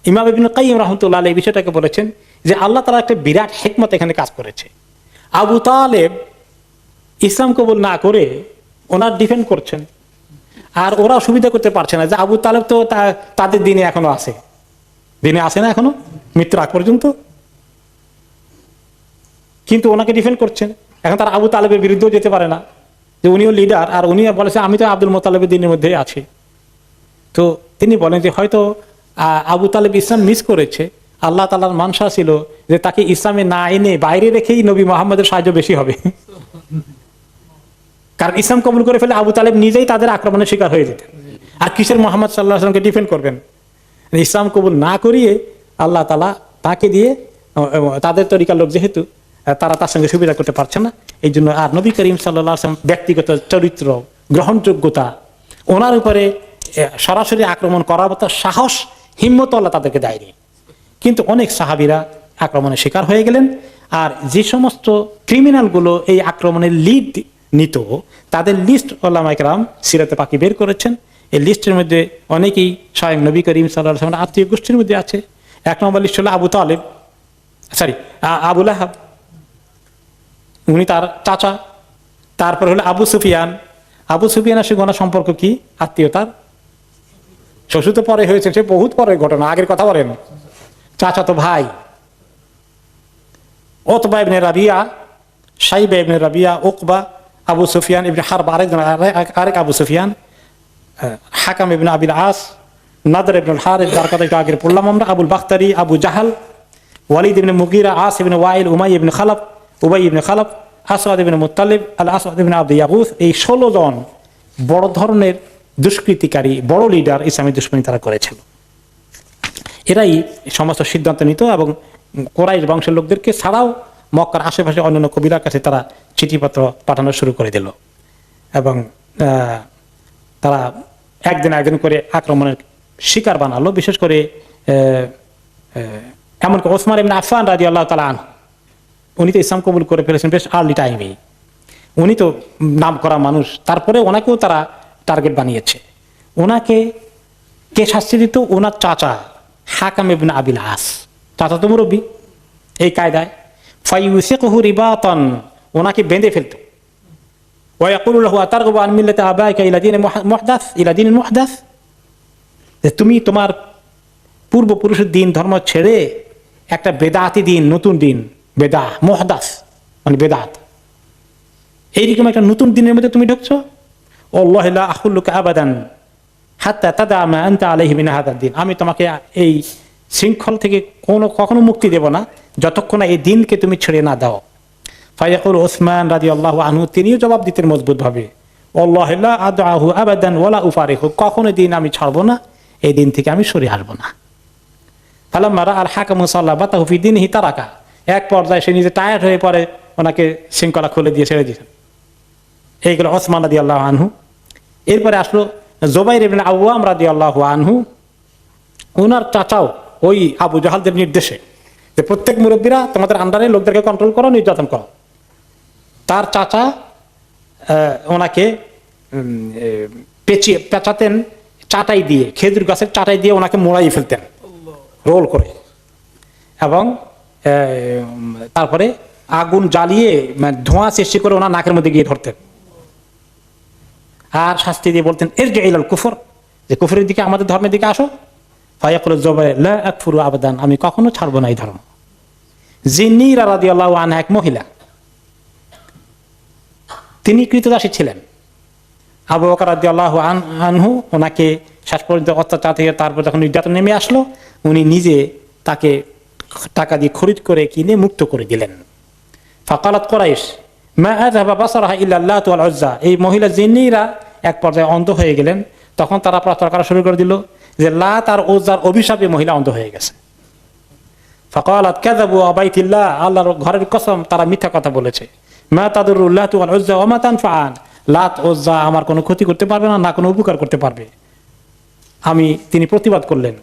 ইমাম ইবনে কাইয়িম রাহমাতুল্লাহ আলাইহি বিষয়টাকে বলেছেন যে আল্লাহ তাআলা একটা বিরাট হিকমত এখানে কাজ করেছে। আবু তালেব ইসলাম কবুল না করে ওনার ডিফেন্ড করছেন, আর ওরা সুবিধা করতে পারছে না যে আবু তালেব তো তাদের দিনে এখনো আছে, না এখনো মৃত্যুর আগ পর্যন্ত, কিন্তু ওনাকে ডিফেন্ড করছেন। এখন তারা আবু তালেবের বিরুদ্ধেও যেতে পারে না, যে উনিও লিডার, আর উনিও বলেছে আমি তো আব্দুল মুত্তালিবের দিনের মধ্যে আছি। তো তিনি বলেন যে হয়তো আবু তালেব ইসলাম মিস করেছে। আল্লাহ তাআলার মানসা ছিল যে তাকে ইসলামে না এনে বাইরে রেখেই নবী মুহাম্মদের সাহায্য বেশি হবে। কারণ ইসলাম কবুল করে ফেলে আবু তালেব নিজেই তাদের আক্রমণের শিকার হয়ে যেতেন। আর কিসের মুহাম্মদ সাল্লাল্লাহু আলাইহি ওয়াসাল্লামকে ডিফেন্ড করবেন? ইসলাম কবুল না করিয়ে আল্লাহ তাআলা তাকে দিয়ে, তাদের তরিকার লোক যেহেতু, তারা তার সঙ্গে সুবিধা করতে পারছে না। এই জন্য আর নবী করিম সাল্লাল্লাহু আলাইহি ওয়াসাল্লাম ব্যক্তিগত চরিত্র, গ্রহণযোগ্যতা, ওনার উপরে সরাসরি আক্রমণ করার মতো সাহস, হিম্মত আল্লাহ তাদেরকে দেয়নি। কিন্তু অনেক সাহাবীরা আক্রমণের শিকার হয়ে গেলেন। আর যে সমস্ত ক্রিমিনালগুলো এই আক্রমণের লিড নিত, তাদের লিস্ট উলামায়ে কেরাম সিরাতে পাকি বের করেছেন। এই লিস্টের মধ্যে অনেকেই স্বয়ং নবী করিম সাল্লাল্লাহু আলাইহি ওয়াসাল্লামের আত্মীয় গোষ্ঠীর মধ্যে আছে। এক নম্বর লিস্ট হলো আবু লাহাব, উনি তার চাচা। তারপর হলো আবু সুফিয়ানের সঙ্গে ওনার সম্পর্ক কি? আত্মীয়তার। শ্বশুর তো পরে হয়েছে, সে বহুত পরের ঘটনা, আগের কথা বলেন। চাচা তো ভাই। উতবা ইবনে রাবিয়া, শাইবা ইবনে রাবিয়া, উকবা, আবু সুফিয়ান ইবনে হারব আরেক আবু সুফিয়ান, হাকাম ইবনে আবিল আস, নাদর ইবনে হারিস, যার কথা একটু আগে পড়লাম আমরা, আবুল বাখতারি, আবু জাহাল, ওয়ালিদ ইবনে মুগীরা, আস ইবনে ওয়াইল, উমাইয়া ইবনে খালাফ, আসওয়াদ ইবনে মুত্তালিব, আল আসওয়াদ ইবনে আব্দ ইয়াগুস। এই 16 জন বড় ধরনের দুষ্কৃতিকারী, বড় লিডার ইসলামী দুশমনী তারা করেছিল। এরাই সমস্ত সিদ্ধান্ত নিত এবং কুরাইশ বংশের লোকদেরকে ছাড়াও মক্কার আশেপাশে অন্যান্য কবিলার কাছে তারা চিঠিপত্র পাঠানো শুরু করে দিল। এবং তারা একদিন করে আক্রমণের শিকার বানালো। বিশেষ করে এমনকি ওসমান ইবনে আফফান রাদিয়াল্লাহু তাআলা আনহু, উনি তো ইসলাম কবুল করে ফেলেছেন বেশ আর্লি টাইমে, উনি তো নাম করা মানুষ, তারপরে ওনাকেও তারা টার্গেট বানিয়েছে। ওনাকে কে শাস্তি দিত? ওনার চাচা হাকাম ইবনে আবিল আস, চাচা তো মুরব্বী এই কায়দায়। ফায়ুসিকুহু রিবাতান, ওনাকে বেঁধে ফেলত। ওয়া ইয়াকুলু লাহু আতারগবু আন মিল্লাতি আবাইকা ইলা দীনিল মুহদাস, তুমি তোমার পূর্বপুরুষের দিন ধর্ম ছেড়ে একটা বেদাতি দিন, নতুন দিন, মুহদাস মানে বেদাত, এইরকম একটা নতুন দিনের মধ্যে তুমি ঢুকছো। আল্লাহু লা আখুল্লুকা আবাদান হাত্তা তাদা মা আনতা আলাইহি মিন হাযাদ দ্বীন, আমি তোমাকে এই শৃঙ্খল থেকে কখনো মুক্তি দেব না যতক্ষণ না এই দিনকে তুমি ছেড়ে না দাও। ফায়াকুল ওসমান রাদিয়াল্লাহু আনহু, তিনিও জবাব দিতেন মজবুত ভাবে, আল্লাহু লা আদআহু আবাদান ওয়ালা উফারিহু, কখনো দিন আমি ছাড়বো না, এই দিন থেকে আমি সরে আসবো না। ফালাম্মা রাআল হাকামু সাল্লাবাতাহু ফি দীনিহি তারাকা, এক পর্যায়ে সে নিজে টায়ার্ড হয়ে পড়ে ওনাকে শৃঙ্খলা খুলে দিয়ে ছেড়ে দিয়েছেন। এইগুলো ওসমান রাদিয়াল্লাহু আনহু। এরপরে আসলো জুবাইর ইবনে আওয়াম রাদিয়াল্লাহু আনহু, ওনার চাচাও ওই আবু জাহালদের নির্দেশে যে প্রত্যেক মুরব্বীরা তোমাদের আন্ডারে লোকদেরকে কন্ট্রোল করো, নির্যাতন করো। তার চাচা ওনাকে পেঁচাতেন চাটাই দিয়ে, খেজুর গাছের চাটাই দিয়ে ওনাকে মোড়াই ফেলতেন রোল করে, এবং তারপরে আগুন জ্বালিয়ে ধোঁয়া সৃষ্টি করে ওনার নাকের মধ্যে গিয়ে ধরতেন, আর শাস্তি দিয়ে বলতেন ইরজি ইলাল কুফর, যে কুফরের দিকে, আমাদের ধর্মের দিকে আসো। ফায়াকুল জুবাইর লা আকফুরু আবাদান, আমি কখনো ছাড়বো না এই ধর্ম। জিন্নিরা রাদিয়াল্লাহু আনহা এক মহিলা, তিনি কৃতদাসী ছিলেন। আবু বকর রাদিয়াল্লাহু আনহু ওনাকে শেষ পর্যন্ত অত্যাচার থেকে তারপর যখন নির্যাতন নেমে আসলো, উনি নিজে তাকে টাকা দিয়ে খরিদ করে কিনে মুক্ত করে দিলেন। ফাকালাত কুরাইশ মা আযহাবা বাসারাহা ইল্লা আল্লাতু ওয়াল উজ্জা, এই মহিলা জিন্নিরা এক পর্যায়ে অন্ধ হয়ে গেলেন। তখন তারা প্রচার করা শুরু করে দিল যে লাত আর উজ্জার অভিশাপে মহিলা অন্ধ হয়ে গেছে। ফাকালাত কাযাবু আবাইতিল্লাহ, আল্লাহর ঘরের কসম, তারা মিথ্যা কথা বলেছে। মা তাদুরুল লাতু ওয়াল উজ্জা ওয়া মা তানফাআন, লাত উজ্জা আমার কোনো ক্ষতি করতে পারবে না, না কোনো উপকার করতে পারবে। তিনি প্রতিবাদ করলেন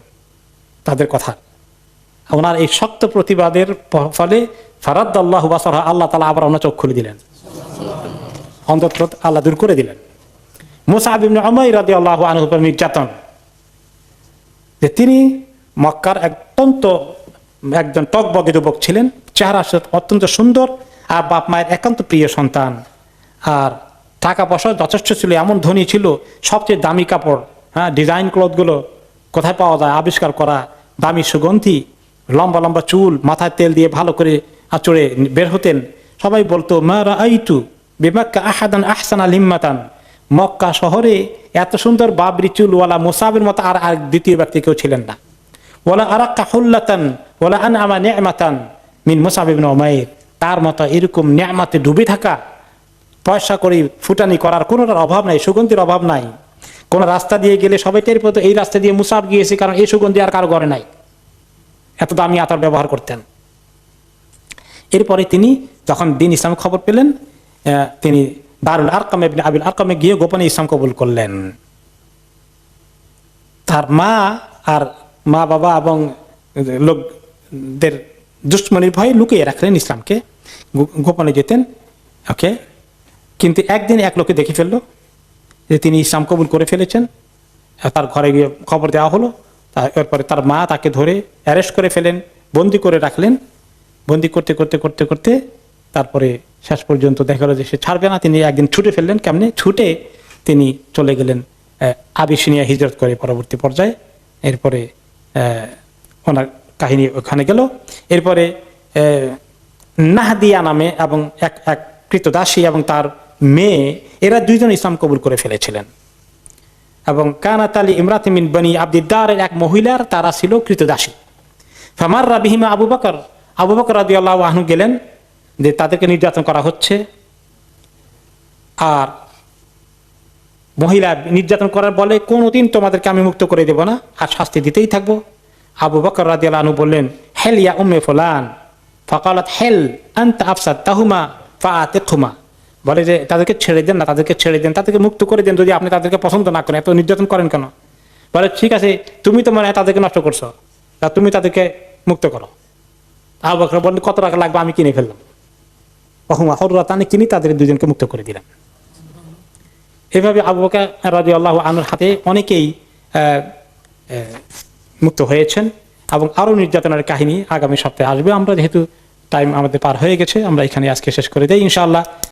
তাদের কথা। ওনার এই শক্ত প্রতিবাদের ফলে ফারাদ্দাল্লাহু বাসারহা, আল্লাহ তাআলা আবার ওনার চোখ খুলে দিলেন, অন্ধত্ব আল্লাহ দূর করে দিলেন। মুসআব ইবনে উমাইর রাদিয়াল্লাহু আনহু উপর নির্যাতন, যে তিনি মক্কার একজন টকবগে যুবক ছিলেন, চেহারা অত্যন্ত সুন্দর, আর বাপ মায়ের একান্ত প্রিয় সন্তান, আর টাকা পয়সা যথেষ্ট ছিল, এমন ধনী ছিল, সবচেয়ে দামি কাপড়, ডিজাইন ক্লথগুলো কোথায় পাওয়া যায় আবিষ্কার করা, দামি সুগন্ধি, লম্বা লম্বা চুল, মাথায় তেল দিয়ে ভালো করে আঁচড়ে বের হতেন। সবাই বলতো মা রাআইতু বিমাক্কা আহাদান আহসানা লিম্মাতান, মক্কা শহরে এত সুন্দর বাবরি চুলওয়ালা মুসাবের মতো আর দ্বিতীয় ব্যক্তি কেউ ছিলেন না। ওয়ালা আরাক্কা হুল্লাতান ওয়ালা আনআমা নি'মাতান মিন মুসআব ইবনে উমাইর, তার মতো এরকম নিয়ামতে ডুবে থাকা, পয়সা করে ফুটানি করার কোনোটার অভাব নাই, সুগন্ধির অভাব নাই। কোন রাস্তা দিয়ে গেলে সবাই টের পেত এই রাস্তা দিয়ে মুসাব গিয়েছে, কারণ এই সুগন্ধি আর কারো ঘরে নাই, এত দামি আতর ব্যবহার করতেন। এরপরে তিনি যখন দিন ইসলাম খবর পেলেন, তিনি দারুল আরকাম ইবনে আবিল আরকামে গিয়ে গোপনে ইসলাম কবুল করলেন। তার মা বাবা এবং লোকদের দুশ্মনির ভয়ে লুকিয়ে রাখলেন ইসলামকে, গোপনে যেতেন। ওকে, কিন্তু একদিন এক লোকে দেখে ফেললো যে তিনি ইসলাম কবুল করে ফেলেছেন। তার ঘরে গিয়ে খবর দেওয়া হলো। এরপরে তার মা তাকে ধরে অ্যারেস্ট করে ফেলেন, বন্দি করে রাখলেন। বন্দি করতে করতে করতে করতে তারপরে শেষ পর্যন্ত দেখা গেল যে সে ছাড়বে না। তিনি একদিন ছুটে ফেললেন। কেমনে ছুটে তিনি চলে গেলেন আবিসিনিয়া হিজরত করে পরবর্তী পর্যায়ে। এরপরে ওনার কাহিনী ওখানে গেল। এরপরে নাহদিয়া নামে এবং এক কৃতদাসী এবং তার মেয়ে, এরা দুইজন ইসলাম কবুল করে ফেলেছিলেন। এবং কানাত আলী ইমরাতি মিন বনি আব্দিদ্দারের এক মহিলার, তারা ছিল কৃতদাসী। ফামাররা বিহিমা আবু বকর রাদিয়াল্লাহু আনহু গেলেন, যে তাদেরকে নির্যাতন করা হচ্ছে, আর মহিলা নির্যাতন করার বলে কোনোদিন তোমাদেরকে আমি মুক্ত করে দেব না, আর শাস্তি দিতেই থাকবো। আবু বকর রাদিয়াল্লাহু আনহু বললেন হেল ইয়া উম্মে ফুলান, ফাকালাত হেল আনতা আফসাদতাহুমা ফাআতিকহুমা, বলে যে তাদেরকে ছেড়ে দেন না, তাদেরকে ছেড়ে দেন, তাদেরকে মুক্ত করে দেন যদি আপনি তাদেরকে পছন্দ না করেন, এত নির্যাতন করেন কেন? বলে ঠিক আছে, তুমি তো মনে হয় তাদেরকে নষ্ট করছো, তা তুমি তাদেরকে মুক্ত করো। আবু বকর বললেন কত টাকা লাগবে, আমি কিনে ফেললাম। ওহুমা হুররাতান, কিনে তাদের দুজনকে মুক্ত করে দিলাম। এভাবে আবু বকর রাদিয়াল্লাহু আনহুর হাতে অনেকেই মুক্ত হয়েছেন, এবং আরো নির্যাতনের কাহিনী আগামী সপ্তাহে আসবে। আমরা যেহেতু টাইম আমাদের পার হয়ে গেছে, আমরা এখানে আজকে শেষ করে দেই ইনশাআল্লাহ।